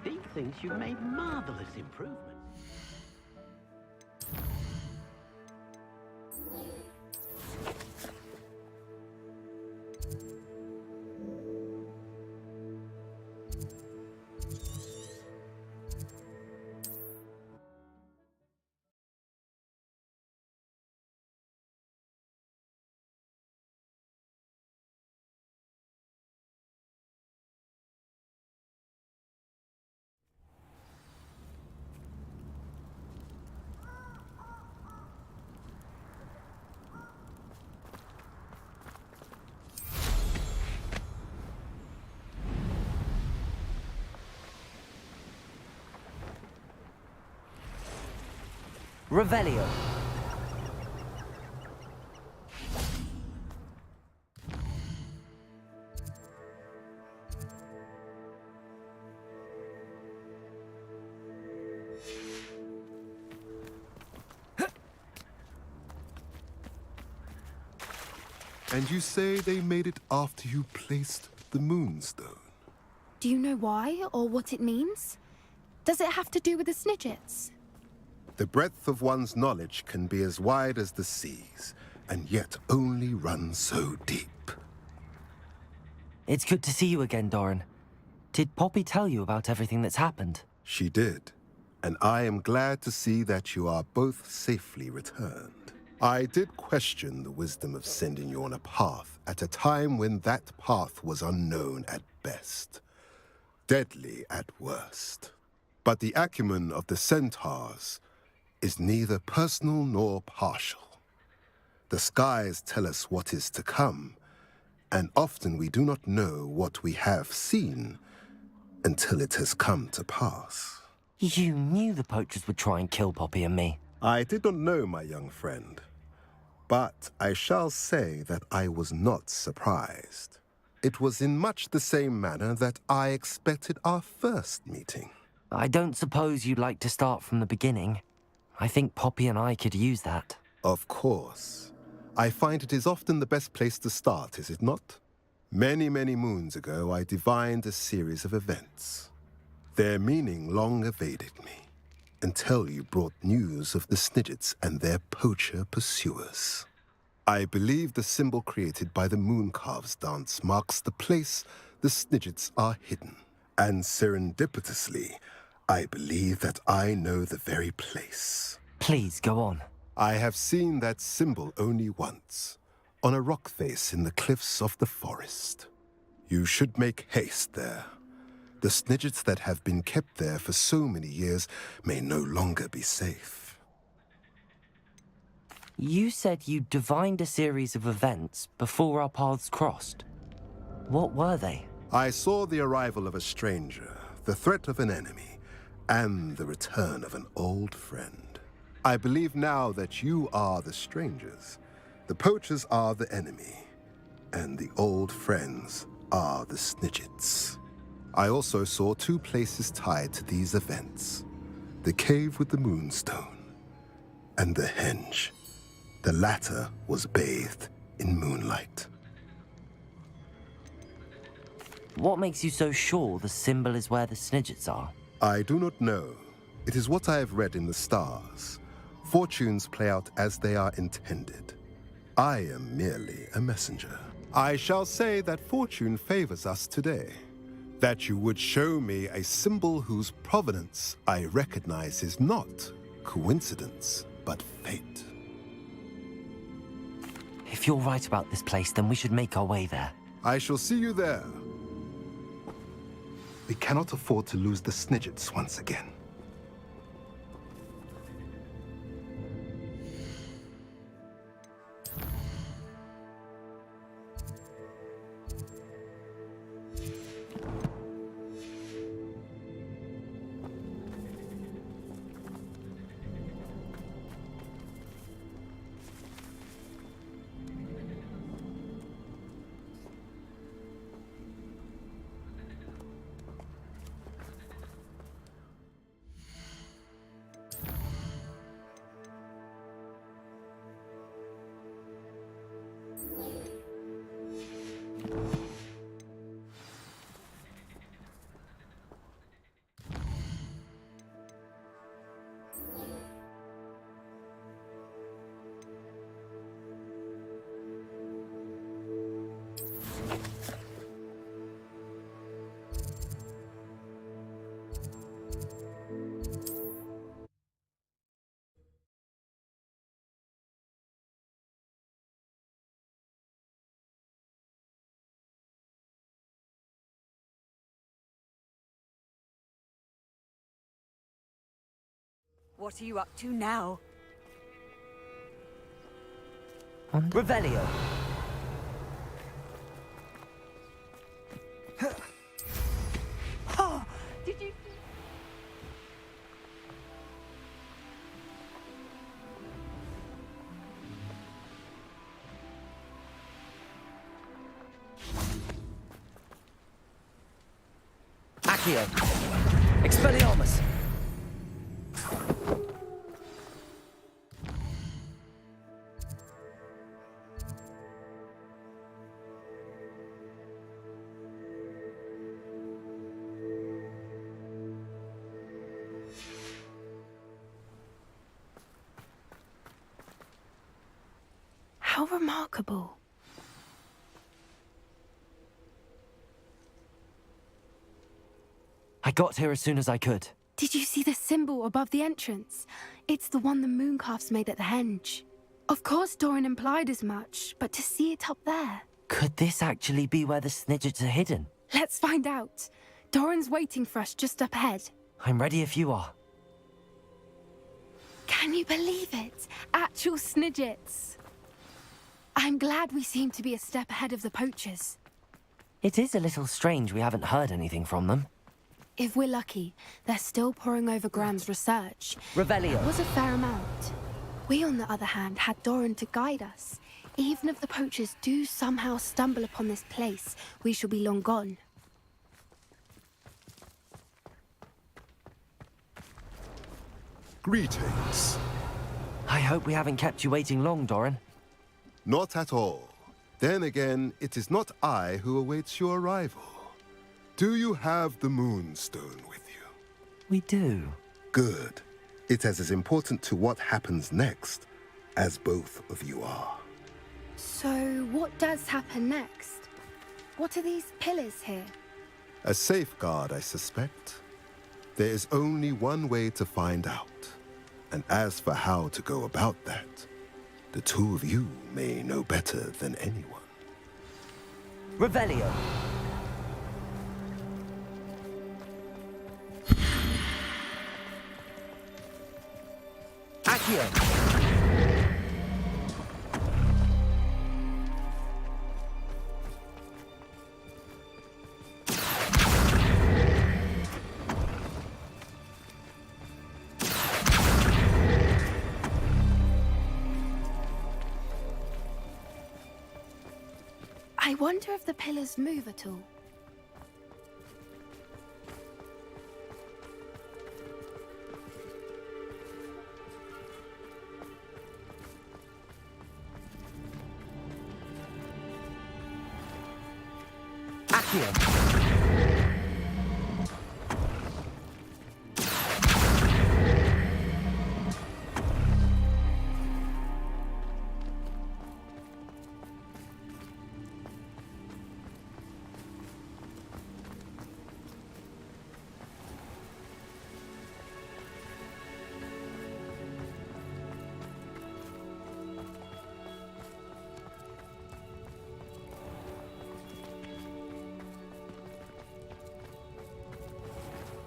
He thinks you've made marvelous improvements. Revelio. And you say they made it after you placed the Moonstone? Do you know why or what it means? Does it have to do with the Snidgets? The breadth of one's knowledge can be as wide as the seas, and yet only run so deep. It's good to see you again, Doran. Did Poppy tell you about everything that's happened? She did, and I am glad to see that you are both safely returned. I did question the wisdom of sending you on a path at a time when that path was unknown at best, deadly at worst. But the acumen of the centaurs is neither personal nor partial. The skies tell us what is to come, and often we do not know what we have seen until it has come to pass. You knew the poachers would try and kill Poppy and me. I did not know, my young friend, but I shall say that I was not surprised. It was in much the same manner that I expected our first meeting. I don't suppose you'd like to start from the beginning. I think Poppy and I could use that. Of course. I find it is often the best place to start, is it not? Many, many moons ago, I divined a series of events. Their meaning long evaded me, until you brought news of the Snidgets and their poacher pursuers. I believe the symbol created by the Mooncalves dance marks the place the Snidgets are hidden. And serendipitously, I believe that I know the very place. Please, go on. I have seen that symbol only once, on a rock face in the cliffs of the forest. You should make haste there. The Snidgets that have been kept there for so many years may no longer be safe. You said you divined a series of events before our paths crossed. What were they? I saw the arrival of a stranger, the threat of an enemy, and the return of an old friend. I believe now that you are the strangers, the poachers are the enemy, and the old friends are the Snidgets. I also saw two places tied to these events: the cave with the moonstone and the henge. The latter was bathed in moonlight. What makes you so sure the symbol is where the Snidgets are? I do not know. It is what I have read in the stars. Fortunes play out as they are intended. I am merely a messenger. I shall say that fortune favors us today. That you would show me a symbol whose provenance I recognize is not coincidence, but fate. If you're right about this place, then we should make our way there. I shall see you there. We cannot afford to lose the Snidgets once again. What are you up to now? Revelio. Oh, did you... Accio. Expelliarmus. How remarkable. I got here as soon as I could. Did you see the symbol above the entrance? It's the one the Mooncalves made at the henge. Of course Doran implied as much, but to see it up there... Could this actually be where the Snidgets are hidden? Let's find out. Doran's waiting for us just up ahead. I'm ready if you are. Can you believe it? Actual Snidgets. I'm glad we seem to be a step ahead of the poachers. It is a little strange we haven't heard anything from them. If we're lucky, they're still poring over Gran's research. Revelio. It was a fair amount. We, on the other hand, had Doran to guide us. Even if the poachers do somehow stumble upon this place, we shall be long gone. Greetings. I hope we haven't kept you waiting long, Doran. Not at all. Then again, it is not I who awaits your arrival. Do you have the Moonstone with you? We do. Good. It is as important to what happens next as both of you are. So, what does happen next? What are these pillars here? A safeguard, I suspect. There is only one way to find out. And as for how to go about that, the two of you may know better than anyone. Revelio. Accio. I wonder if the pillars move at all. Accio.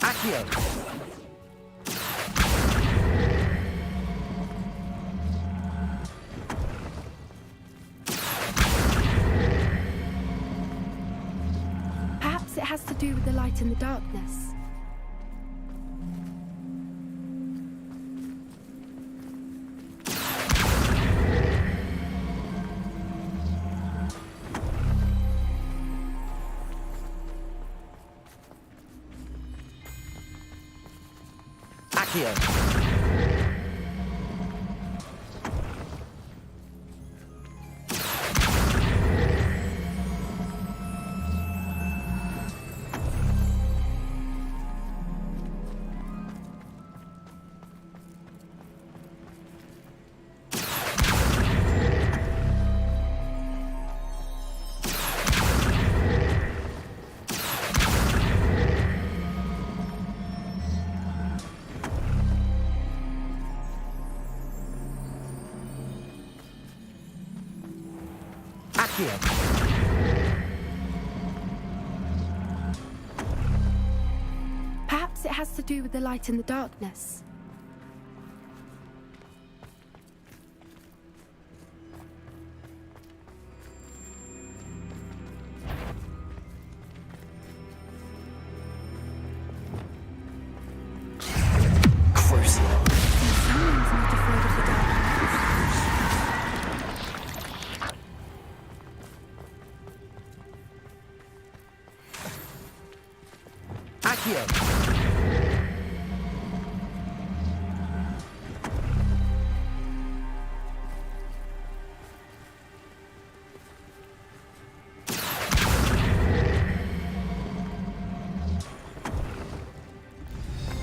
Accio. Perhaps it has to do with the light and the darkness. Accio. Perhaps it has to do with the light and the darkness. Someone's not afraid of the darkness. Accio.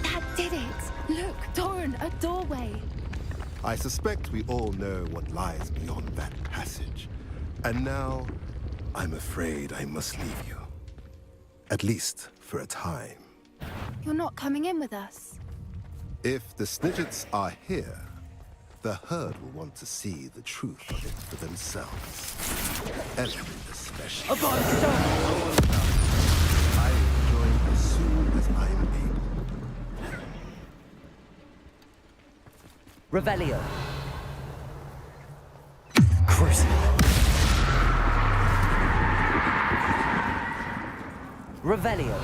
That did it! Look, Doran, a doorway. I suspect we all know what lies beyond that passage. And now, I'm afraid I must leave you. At least for a time. You're not coming in with us. If the Snidgets are here, the herd will want to see the truth of it for themselves. Ellen especially. I will join as soon as I am able. Revelio. Crucible. Revelio.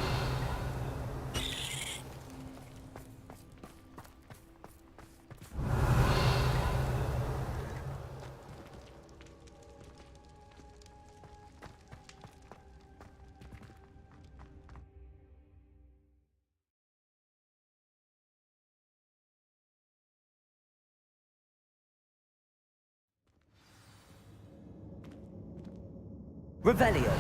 Revelio.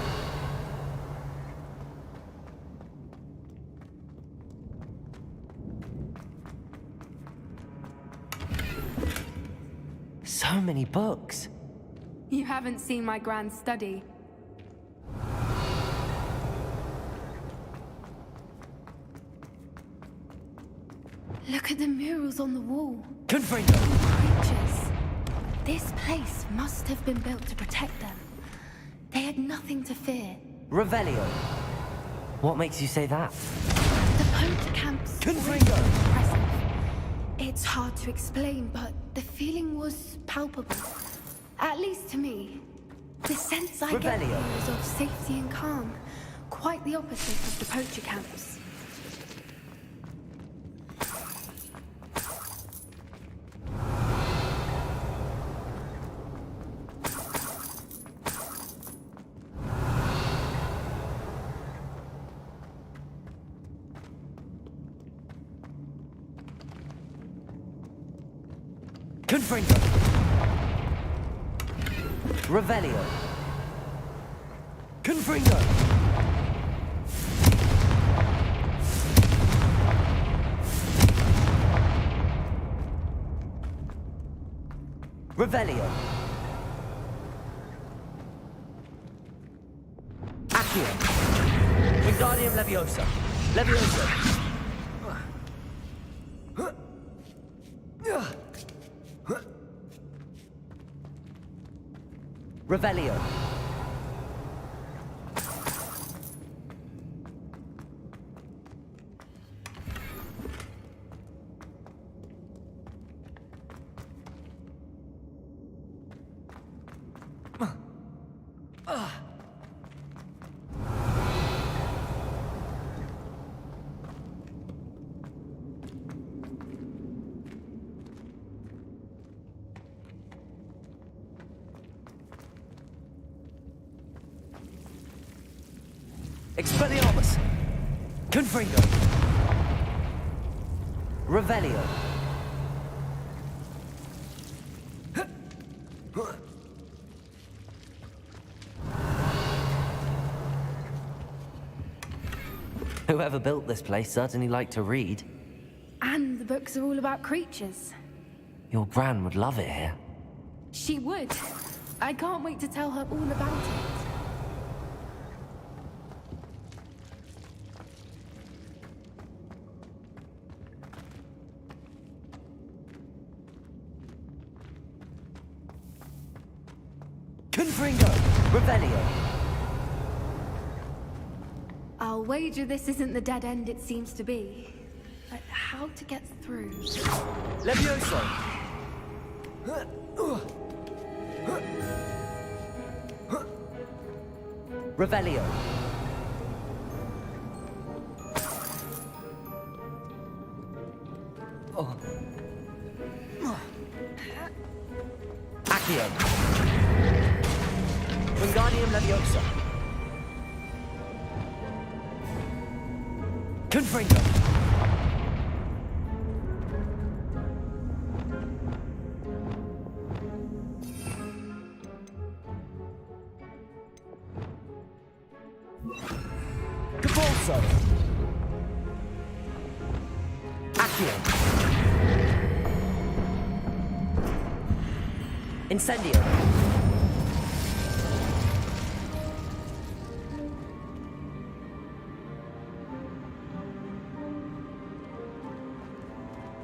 So many books. You haven't seen my grand study. Look at the murals on the wall. Confringo! Creatures. This place must have been built to protect them. They had nothing to fear. Revelio. What makes you say that? The poacher camps were Confringo! impressive. It's hard to explain, but the feeling was palpable. At least to me. The sense I get Revelio. here is of safety and calm. Quite the opposite of the poacher camps. Confringo! Revelio! Confringo! Revelio! Accio! Wingardium Leviosa! Leviosa! Revelio. Expelliarmus! Confringo! Revelio! Whoever built this place certainly liked to read. And the books are all about creatures. Your Gran would love it here. She would. I can't wait to tell her all about it. Confringo! Revelio! I'll wager this isn't the dead end it seems to be. But how to get through? Levioso! Revelio! Accio! Wingardium Leviosa! Confringo! Cabalso! Accio! Incendio!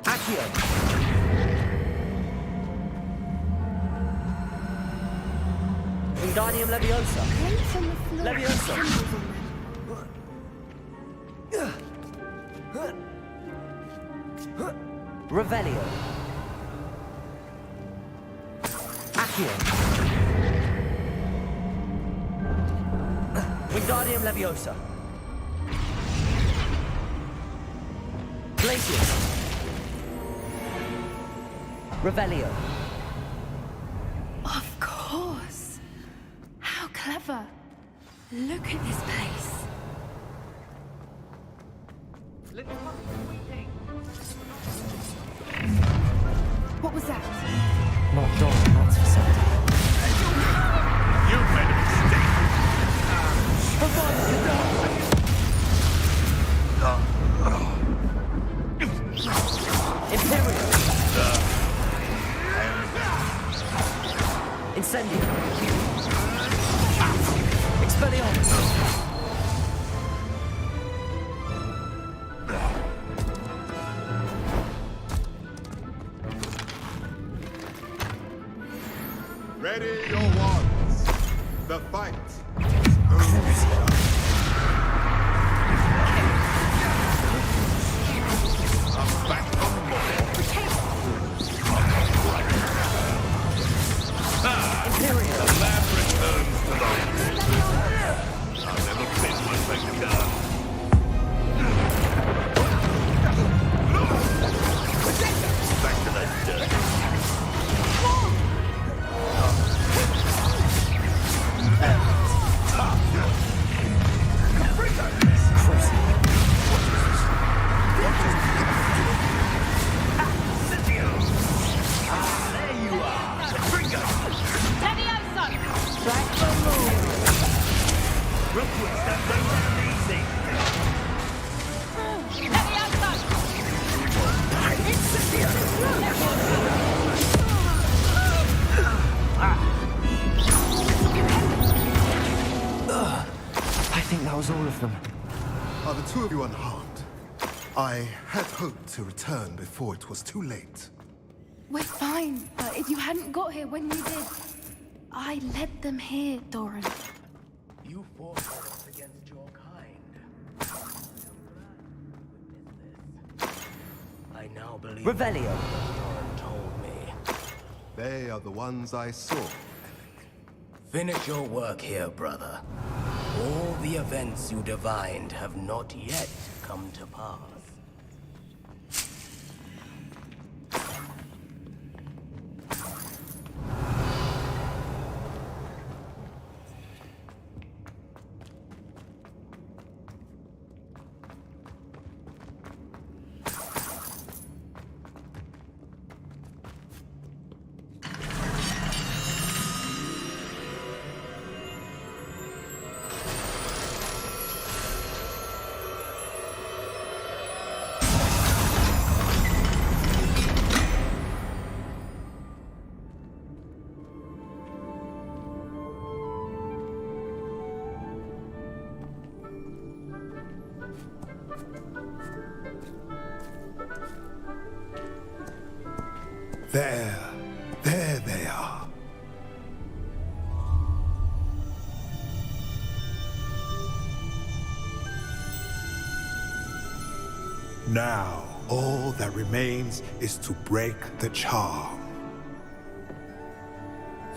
Accio! Wingardium Leviosa! Plates on the floor. Leviosa! Symbols on them. Revelio! Accio! Wingardium Leviosa! Glacius! Revelio! Of course. How clever. Look at this place. What was that? Not Dora, that's for certain. You made a mistake. Imperial! Incendio! Expelliarmus! Ready your wands. The fight is almost done. I'm back for more. Imperial! The lab returns to the... I've never been one like the gun. Back to that dirt. I think that was all of them. Are the two of you unharmed? I had hoped to return before it was too late. We're fine, but if you hadn't got here when you did, I led them here, Doran. You fought us against your kind. I now believe Revelio! Doran told me. They are the ones I saw. Finish your work here, brother. All the events you divined have not yet come to pass. There they are. Now, all that remains is to break the charm.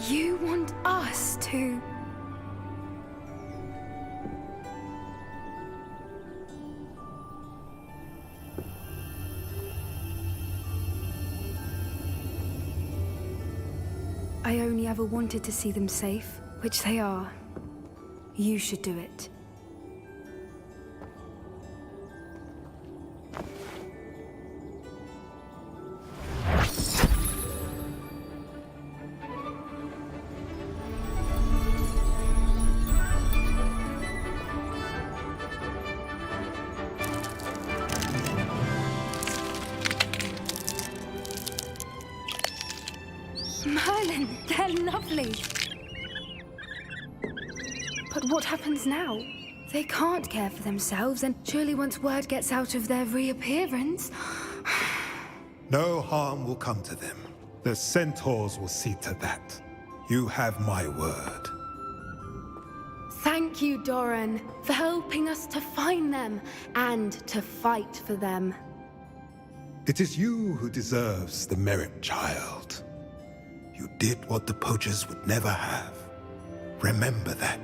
You want us to... I only ever wanted to see them safe, which they are. You should do it. Merlin, they're lovely. But what happens now? They can't care for themselves, and surely once word gets out of their reappearance... No harm will come to them. The centaurs will see to that. You have my word. Thank you, Doran, for helping us to find them and to fight for them. It is you who deserves the merit, child. You did what the poachers would never have. Remember that.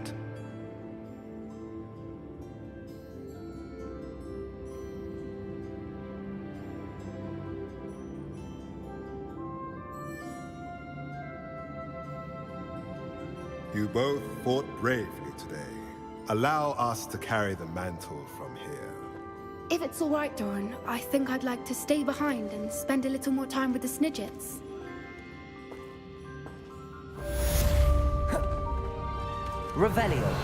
You both fought bravely today. Allow us to carry the mantle from here. If it's all right, Doran, I think I'd like to stay behind and spend a little more time with the Snidgets. Revelio.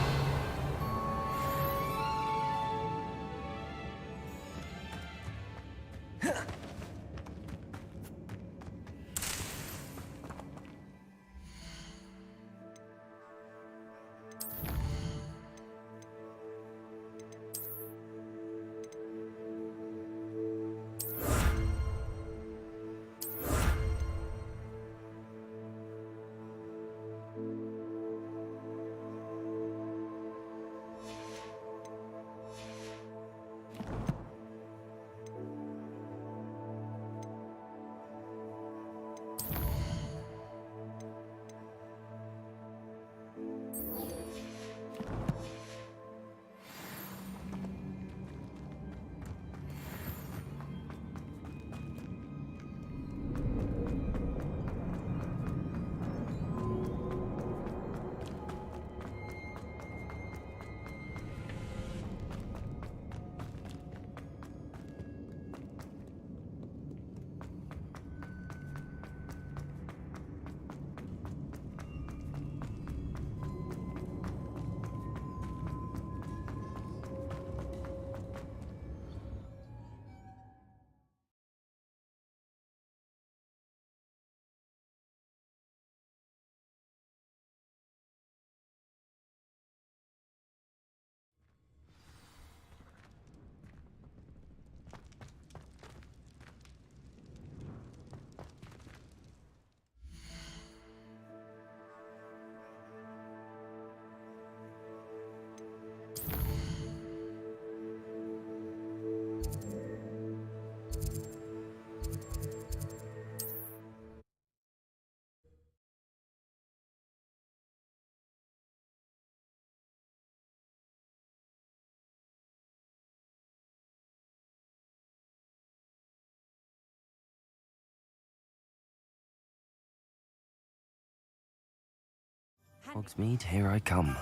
Hogsmeade, here I come.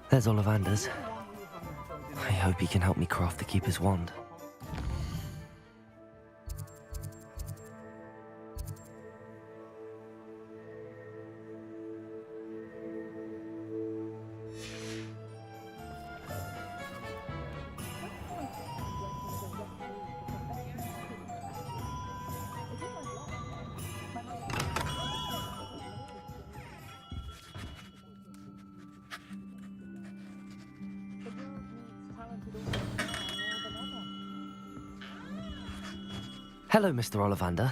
There's Ollivander's. I hope he can help me craft the Keeper's wand. Hello, Mr. Ollivander.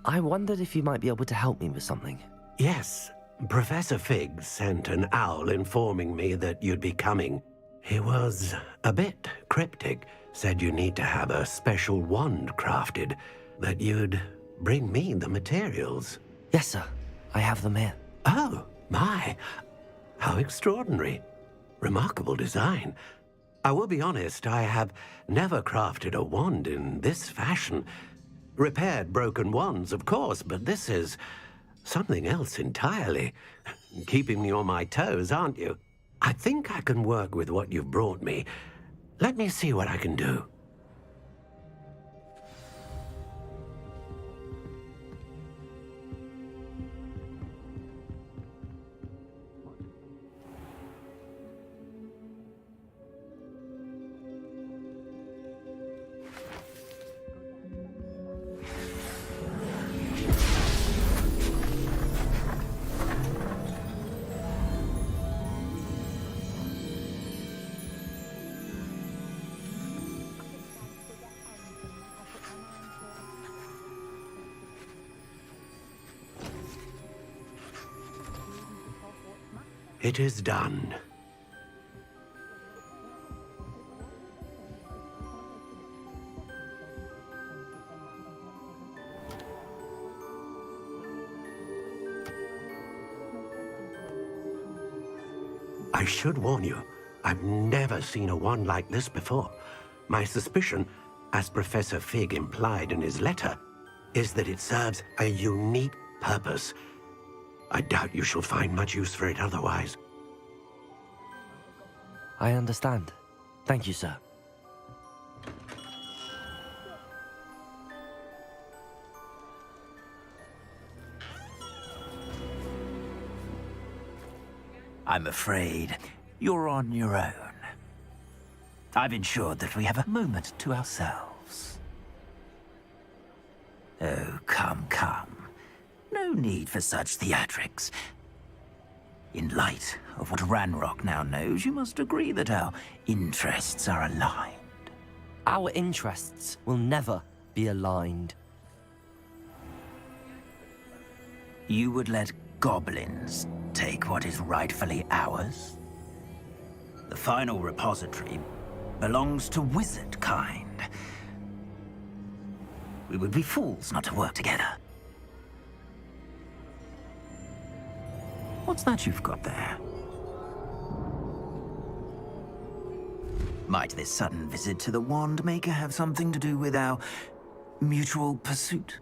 I wondered if you might be able to help me with something. Yes, Professor Fig sent an owl informing me that you'd be coming. He was a bit cryptic, said you need to have a special wand crafted, that you'd bring me the materials. Yes, sir. I have them here. Oh, my. How extraordinary. Remarkable design. I will be honest, I have never crafted a wand in this fashion. Repaired broken wands, of course, but this is something else entirely. Keeping me on my toes, aren't you? I think I can work with what you've brought me. Let me see what I can do. It is done. I should warn you, I've never seen a wand like this before. My suspicion, as Professor Fig implied in his letter, is that it serves a unique purpose. I doubt you shall find much use for it otherwise. I understand. Thank you, sir. I'm afraid you're on your own. I've ensured that we have a moment to ourselves. Oh, come, come. No need for such theatrics. In light of what Ranrock now knows, you must agree that our interests are aligned. Our interests will never be aligned. You would let goblins take what is rightfully ours? The final repository belongs to wizard kind. We would be fools not to work together. What's that you've got there? Might this sudden visit to the Wand Maker have something to do with our mutual pursuit?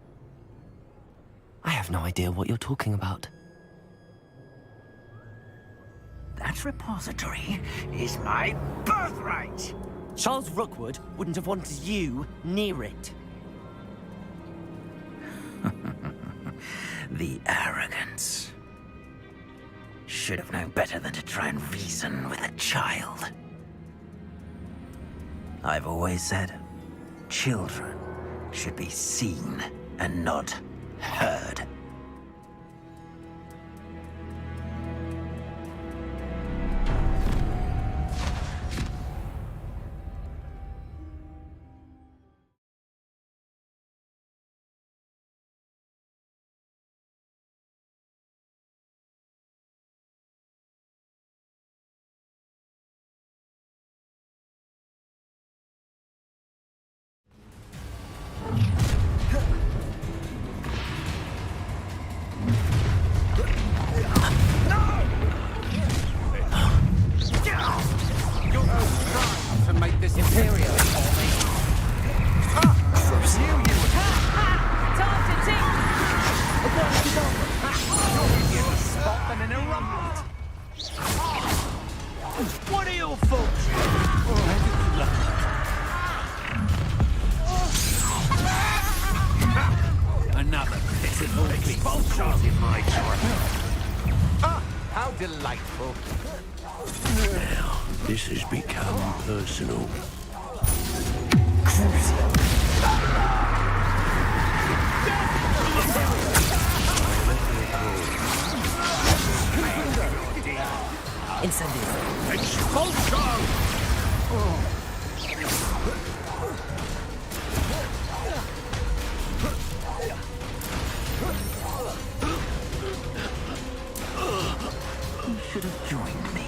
I have no idea what you're talking about. That repository is my birthright! Charles Rookwood wouldn't have wanted you near it. The arrogance. Should have known better than to try and reason with a child. I've always said, children should be seen and not heard. careful. Now, this has become personal. Incendio. Expulsion! You should have joined me.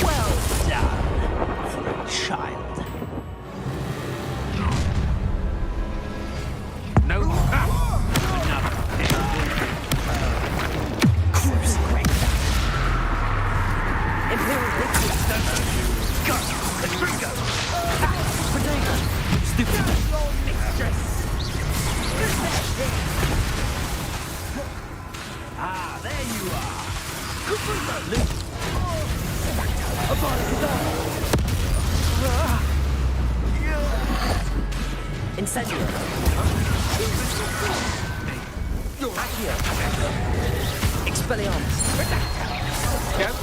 Well done for a child. No. Ah, there you are. Incendio. Accio. Expelliarmus.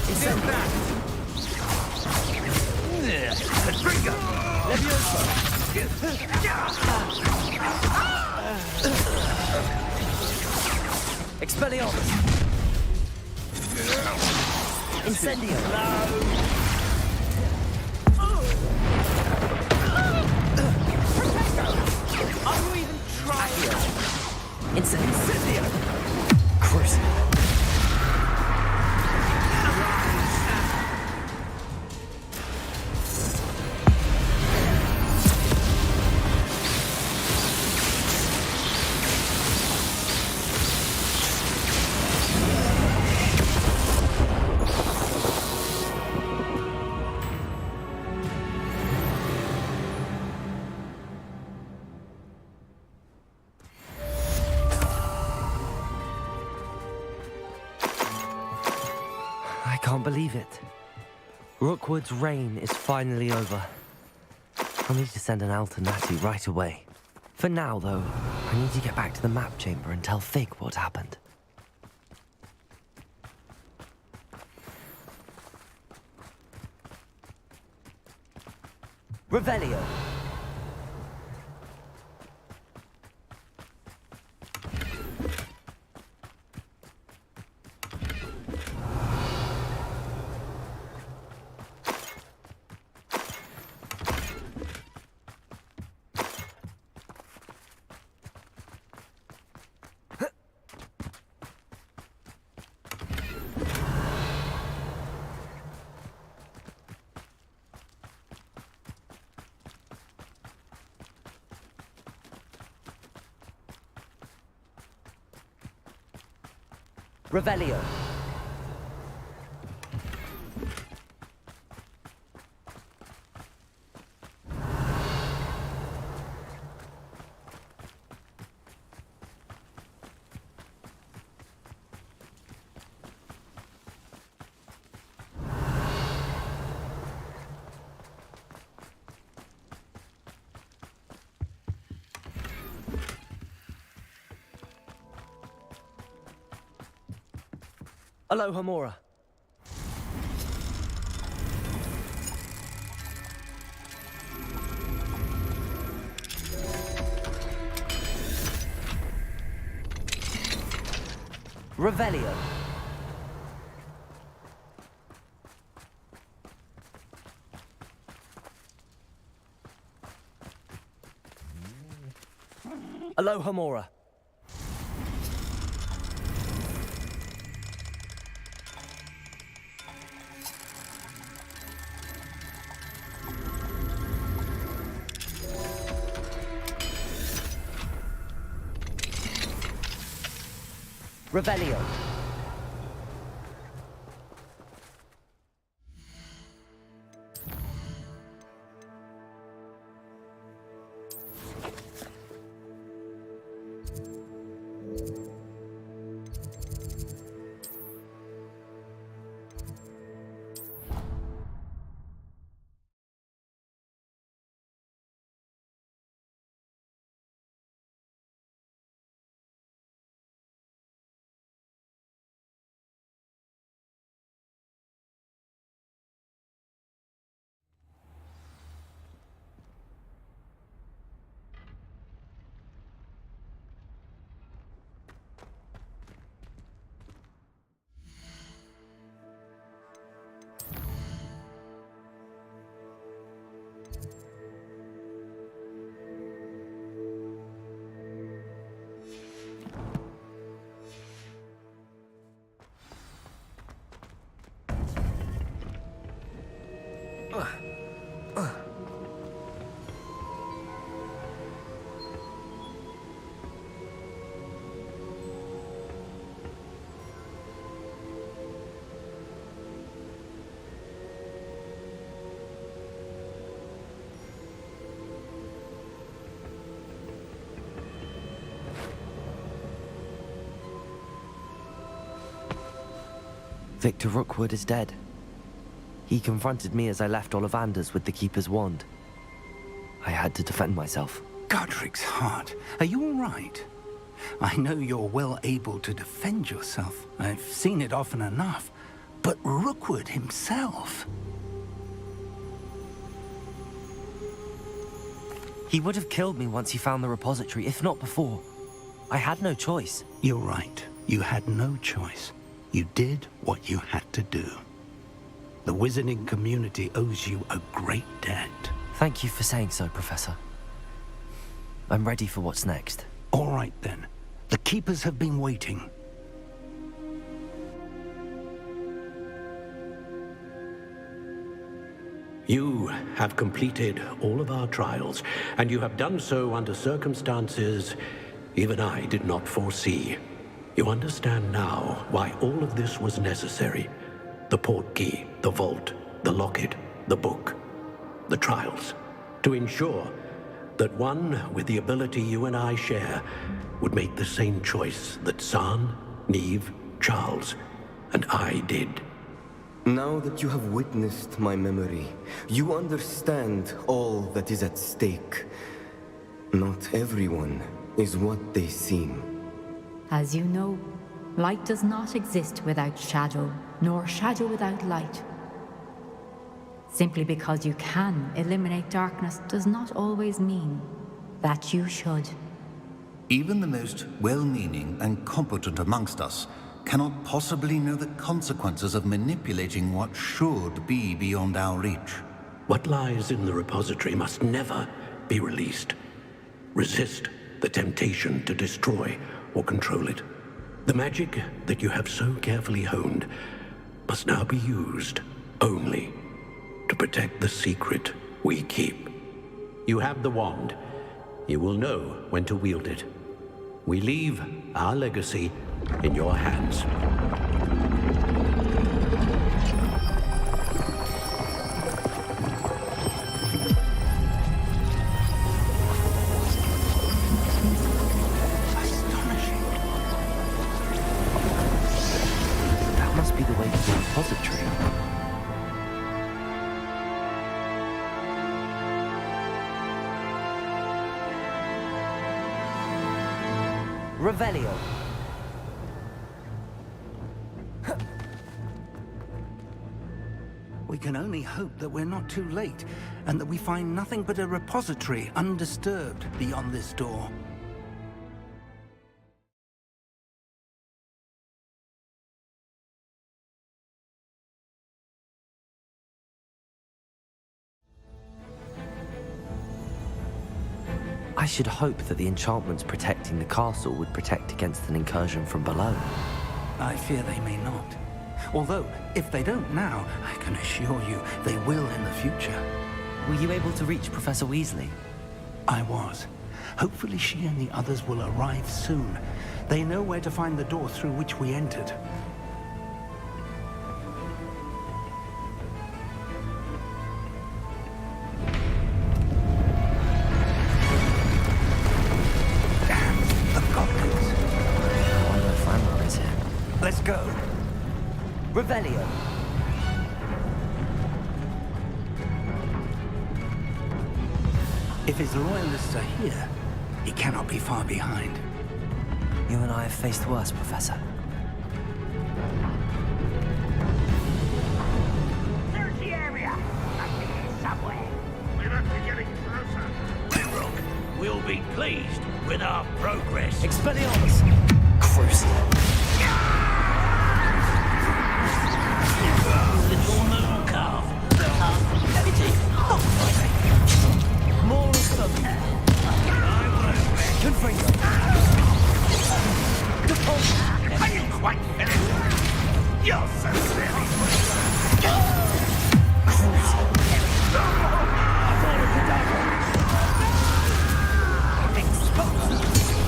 Incendio. Leviosa. Expelliarmus. Incendio. Are you even trying? Incendio. Crucible. I can't believe it. Rookwood's reign is finally over. I'll need to send an Alternati right away. For now, though, I need to get back to the map chamber and tell Fig what happened. Revelio. Revelio. Aloha Mora. Revelio. Aloha Mora. Revelio. Victor Rookwood is dead. He confronted me as I left Ollivander's with the Keeper's wand. I had to defend myself. Godric's heart. Are you all right? I know you're well able to defend yourself. I've seen it often enough. But Rookwood himself... He would have killed me once he found the repository, if not before. I had no choice. You're right. You had no choice. You did what you had to do. The wizarding community owes you a great debt. Thank you for saying so, Professor. I'm ready for what's next. All right, then. The Keepers have been waiting. You have completed all of our trials, and you have done so under circumstances even I did not foresee. You understand now why all of this was necessary. The portkey, the vault, the locket, the book, the trials. To ensure that one with the ability you and I share would make the same choice that Zaan, Neve, Charles, and I did. Now that you have witnessed my memory, you understand all that is at stake. Not everyone is what they seem. As you know, light does not exist without shadow, nor shadow without light. Simply because you can eliminate darkness does not always mean that you should. Even the most well-meaning and competent amongst us cannot possibly know the consequences of manipulating what should be beyond our reach. What lies in the repository must never be released. Resist the temptation to destroy or control it. The magic that you have so carefully honed must now be used only to protect the secret we keep. You have the wand. You will know when to wield it. We leave our legacy in your hands. That must be the way to the repository. Revelio. We can only hope that we're not too late, and that we find nothing but a repository undisturbed beyond this door. I should hope that the enchantments protecting the castle would protect against an incursion from below. I fear they may not. Although, if they don't now, I can assure you they will in the future. Were you able to reach Professor Weasley? I was. Hopefully she and the others will arrive soon. They know where to find the door through which we entered. Let's go. Revelio. If his loyalists are here, he cannot be far behind. You and I have faced worse, Professor. Search the area. Must be here somewhere. We must be getting closer. Rook, we'll be pleased with our progress. Expelliarmus! Crucial. Little moon calf. More of them. Confringo. Are you quite finished? You're so silly.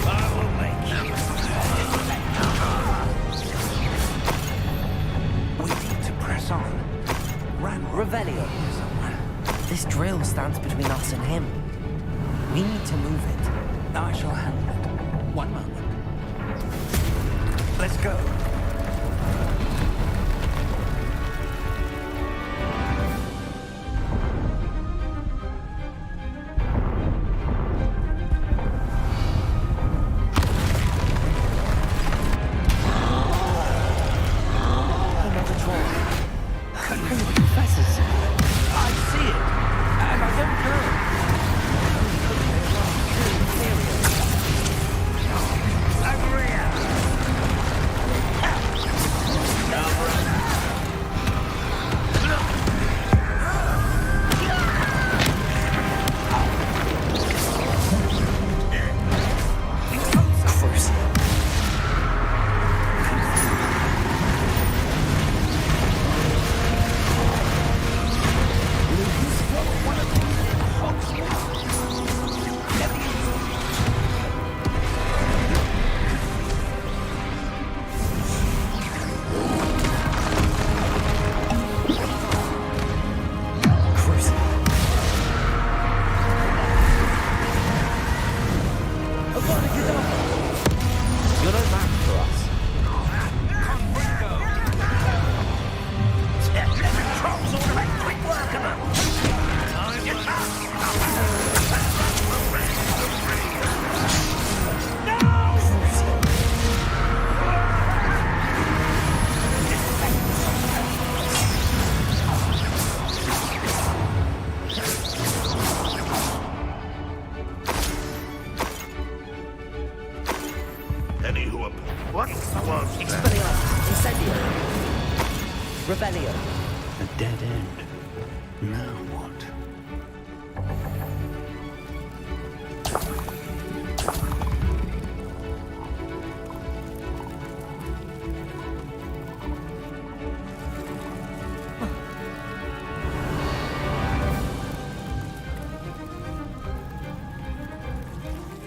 I will make you. We need to press on. Revelio. This drill stands between us and him. We need to move it. I shall handle it. One moment. Let's go. What was that? Expelliarmus! Incendio! Rebellion! A dead end. Now what?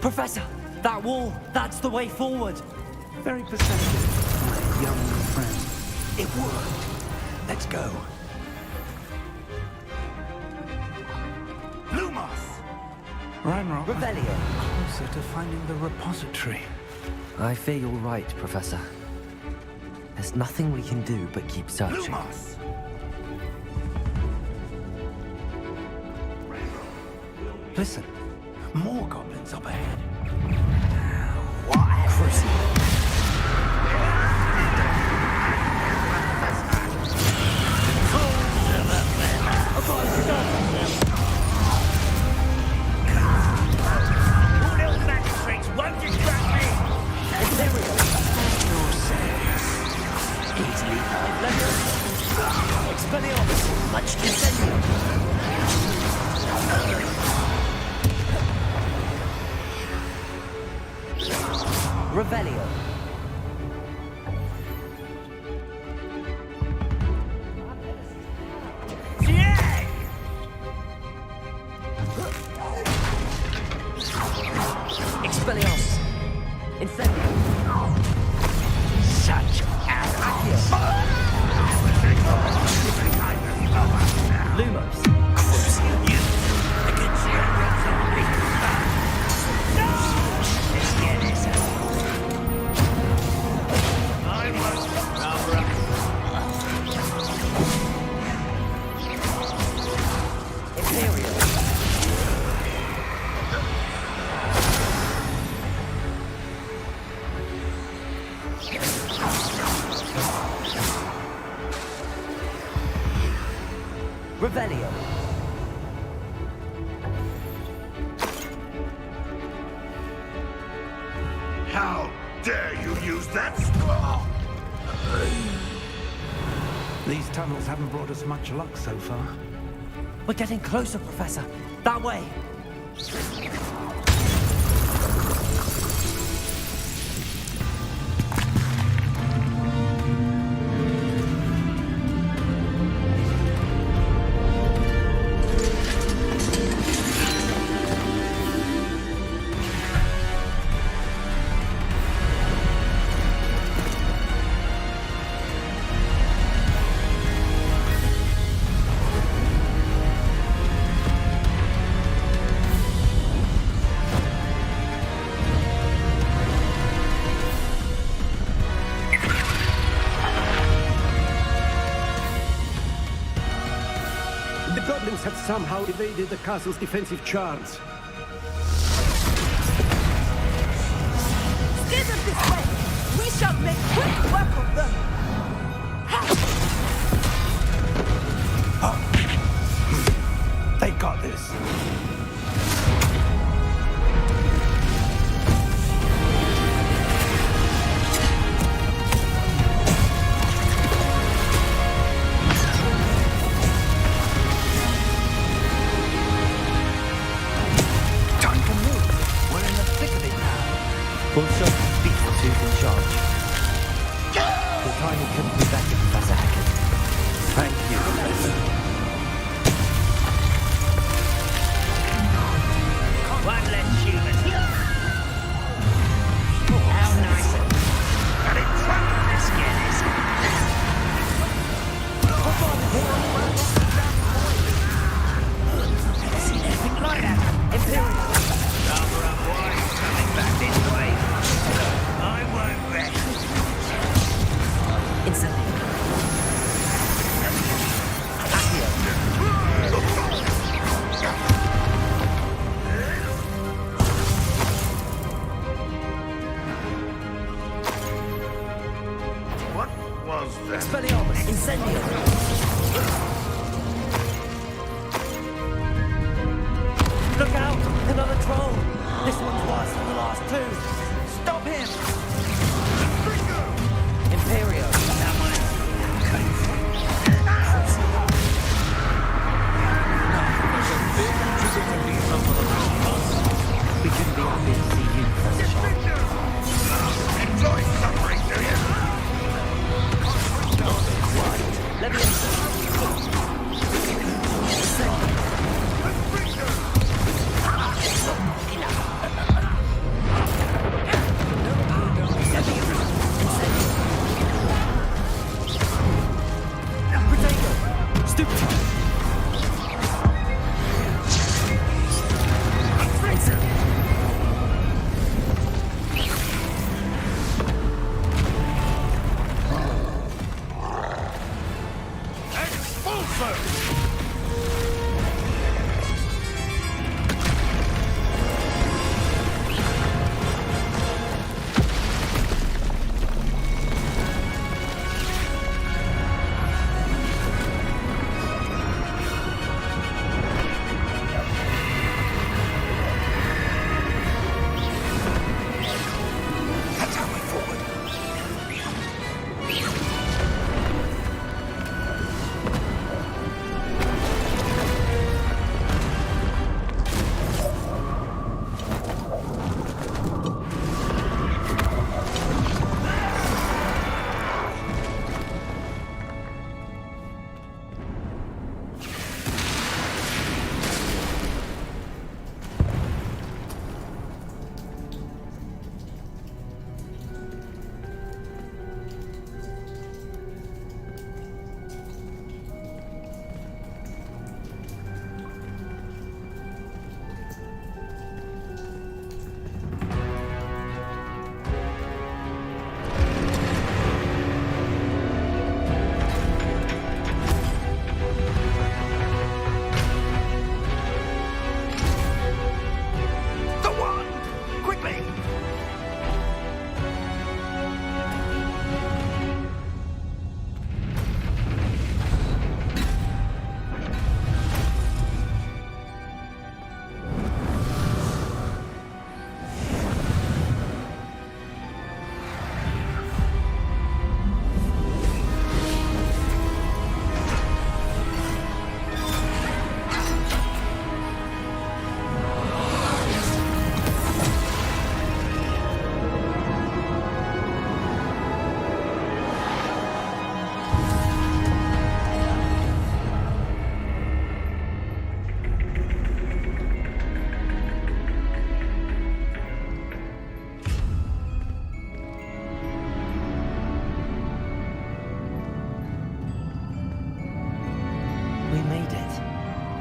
Professor! That wall! That's the way forward! Very perceptive, my young friend. It worked. Let's go. Lumos! Ranrock. Rebellion! Closer to finding the repository. I fear you're right, Professor. There's nothing we can do but keep searching. Lumos! Listen, more goblins up ahead. What? Crucible. You little magistrates won't distract me! Easily Expelliarmus! Much Incendio! Revelio! Expelliarmus! Incendio! such arrogance. Lumos! You, I can see your zombie. Let's get this out. I must cover up. Imperial! Revelio! How dare you use that straw? These tunnels haven't brought us much luck so far. We're getting closer, Professor. That way! The goblins have somehow evaded the castle's defensive charms. Steer them this way! We shall make quick work of them! They got this. Time to move. We're in the thick of it now. We'll show the beast who's in charge. The timing couldn't be better, Professor Hackett. Thank you, Professor. One less human. How nice. And in trouble this kid is. Never seen anything like that. Imperial! Cover up why he's coming back this way. I won't rest. Incendio! What was that? Expelliarmus! Incendio! Look out! Another troll! This one's worse than the last two! Stop him! We couldn't be happier to see you, Professor Sharp. Enjoy suffering, do you? Let me in.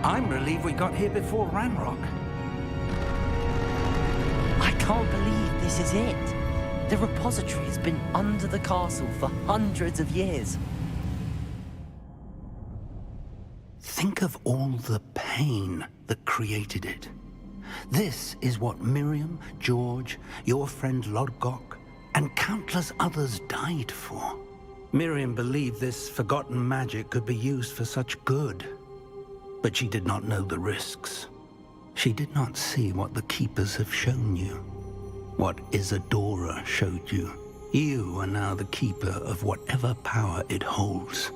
I'm relieved we got here before Ranrock. I can't believe this is it. The repository has been under the castle for hundreds of years. Think of all the pain that created it. This is what Miriam, George, your friend Lodgok, and countless others died for. Miriam believed this forgotten magic could be used for such good. But she did not know the risks. She did not see what the Keepers have shown you. What Isadora showed you. You are now the Keeper of whatever power it holds.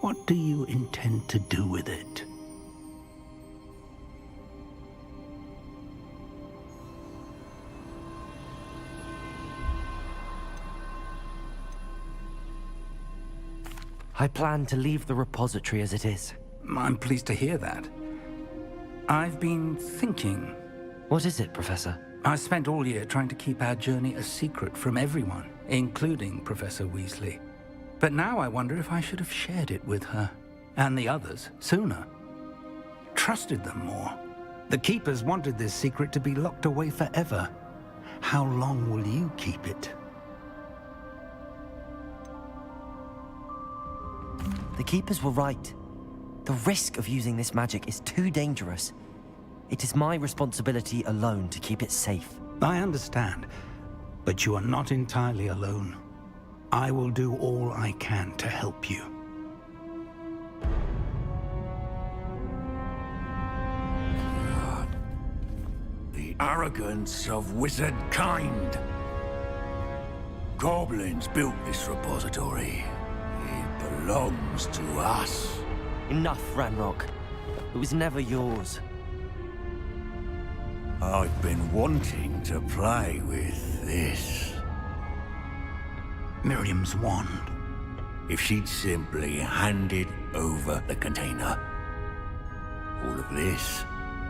What do you intend to do with it? I plan to leave the repository as it is. I'm pleased to hear that. I've been thinking. What is it, Professor? I spent all year trying to keep our journey a secret from everyone, including Professor Weasley. But now I wonder if I should have shared it with her, and the others, sooner. Trusted them more. The Keepers wanted this secret to be locked away forever. How long will you keep it? The Keepers were right. The risk of using this magic is too dangerous. It is my responsibility alone to keep it safe. I understand, but you are not entirely alone. I will do all I can to help you. God. The arrogance of wizard kind. Goblins built this repository. It belongs to us. Enough, Ranrock. It was never yours. I've been wanting to play with this. Miriam's wand. If she'd simply handed over the container, all of this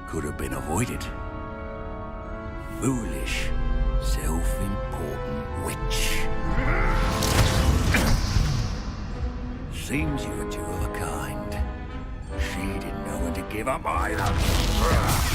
could have been avoided. Foolish, self-important witch. Seems you're two of a kind. She didn't know when to give up either.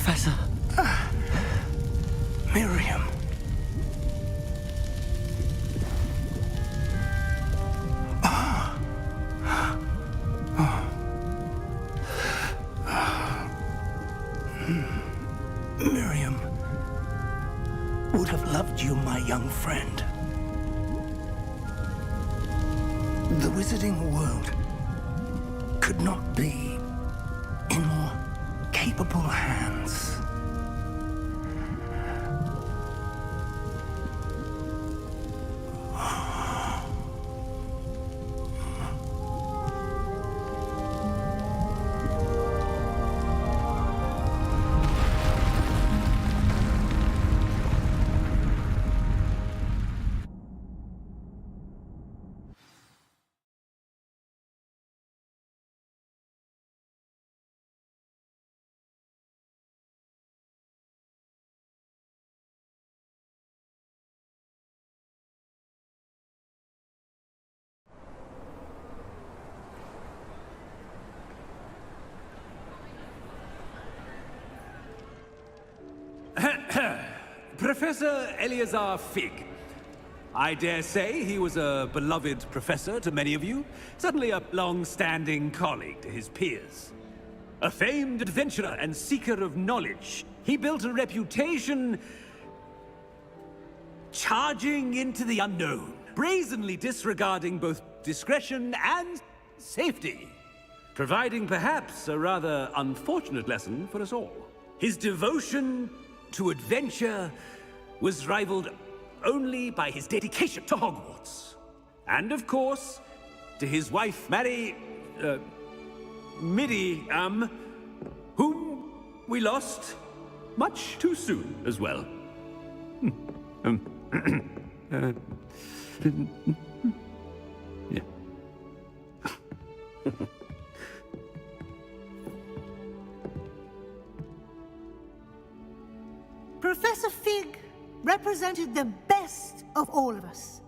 Professor. Miriam. Miriam would have loved you, my young friend. The wizarding world could not be in more capable hands. Professor Eleazar Fig. I dare say he was a beloved professor to many of you, certainly a long-standing colleague to his peers. A famed adventurer and seeker of knowledge, he built a reputation charging into the unknown, brazenly disregarding both discretion and safety, providing perhaps a rather unfortunate lesson for us all. His devotion to adventure was rivaled only by his dedication to Hogwarts. And of course, to his wife, Miriam, whom we lost much too soon as well. Yeah. Professor Fig represented the best of all of us.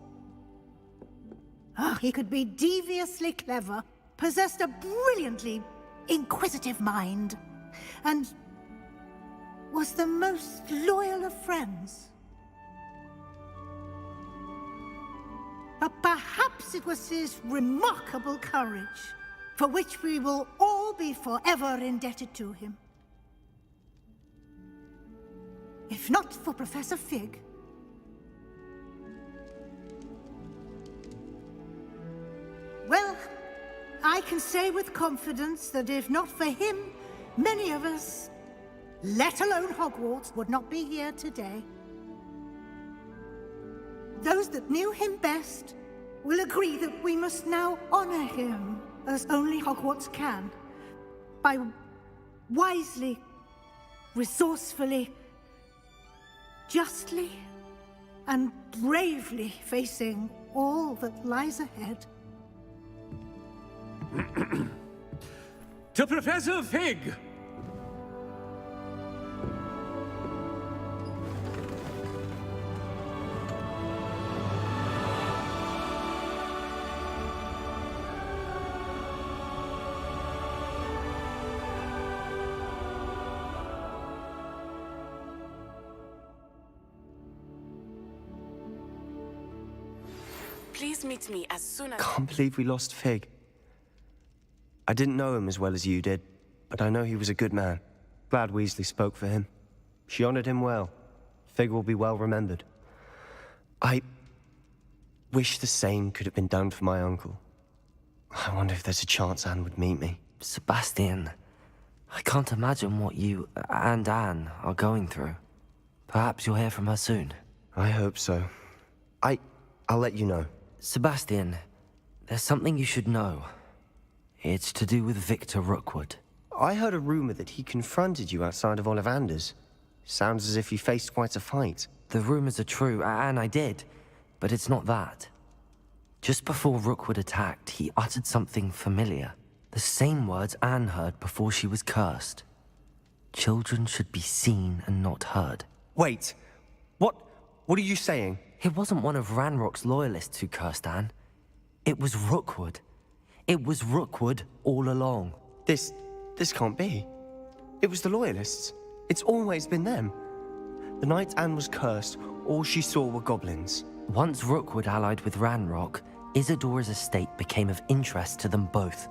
He could be deviously clever, possessed a brilliantly inquisitive mind, and was the most loyal of friends. But perhaps it was his remarkable courage, for which we will all be forever indebted to him. If not for Professor Fig, well, I can say with confidence that if not for him, many of us, let alone Hogwarts, would not be here today. Those that knew him best will agree that we must now honor him as only Hogwarts can, by wisely, resourcefully, justly and bravely facing all that lies ahead. To Professor Fig! Please meet me as soon as... Can't believe we lost Fig. I didn't know him as well as you did, but I know he was a good man. Glad Weasley spoke for him. She honored him well. Fig will be well remembered. I wish the same could have been done for my uncle. I wonder if there's a chance Anne would meet me. Sebastian, I can't imagine what you and Anne are going through. Perhaps you'll hear from her soon. I hope so. I'll let you know. Sebastian, there's something you should know. It's to do with Victor Rookwood. I heard a rumor that he confronted you outside of Ollivander's. Sounds as if he faced quite a fight. The rumors are true, and I did, but it's not that. Just before Rookwood attacked, he uttered something familiar. The same words Anne heard before she was cursed. Children should be seen and not heard. Wait, what are you saying? It wasn't one of Ranrock's loyalists who cursed Anne. It was Rookwood. It was Rookwood all along. This can't be. It was the loyalists. It's always been them. The night Anne was cursed, all she saw were goblins. Once Rookwood allied with Ranrock, Isadora's estate became of interest to them both.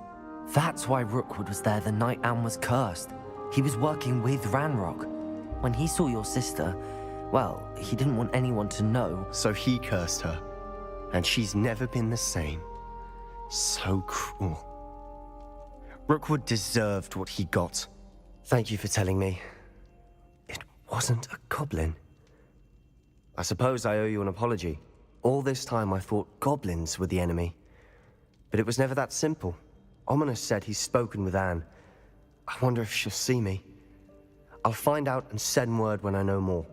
That's why Rookwood was there the night Anne was cursed. He was working with Ranrock. When he saw your sister, well, he didn't want anyone to know. So he cursed her. And she's never been the same. So cruel. Rookwood deserved what he got. Thank you for telling me. It wasn't a goblin. I suppose I owe you an apology. All this time I thought goblins were the enemy. But it was never that simple. Ominous said he's spoken with Anne. I wonder if she'll see me. I'll find out and send word when I know more.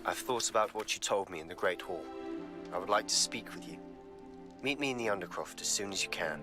I've thought about what you told me in the Great Hall. I would like to speak with you. Meet me in the Undercroft as soon as you can.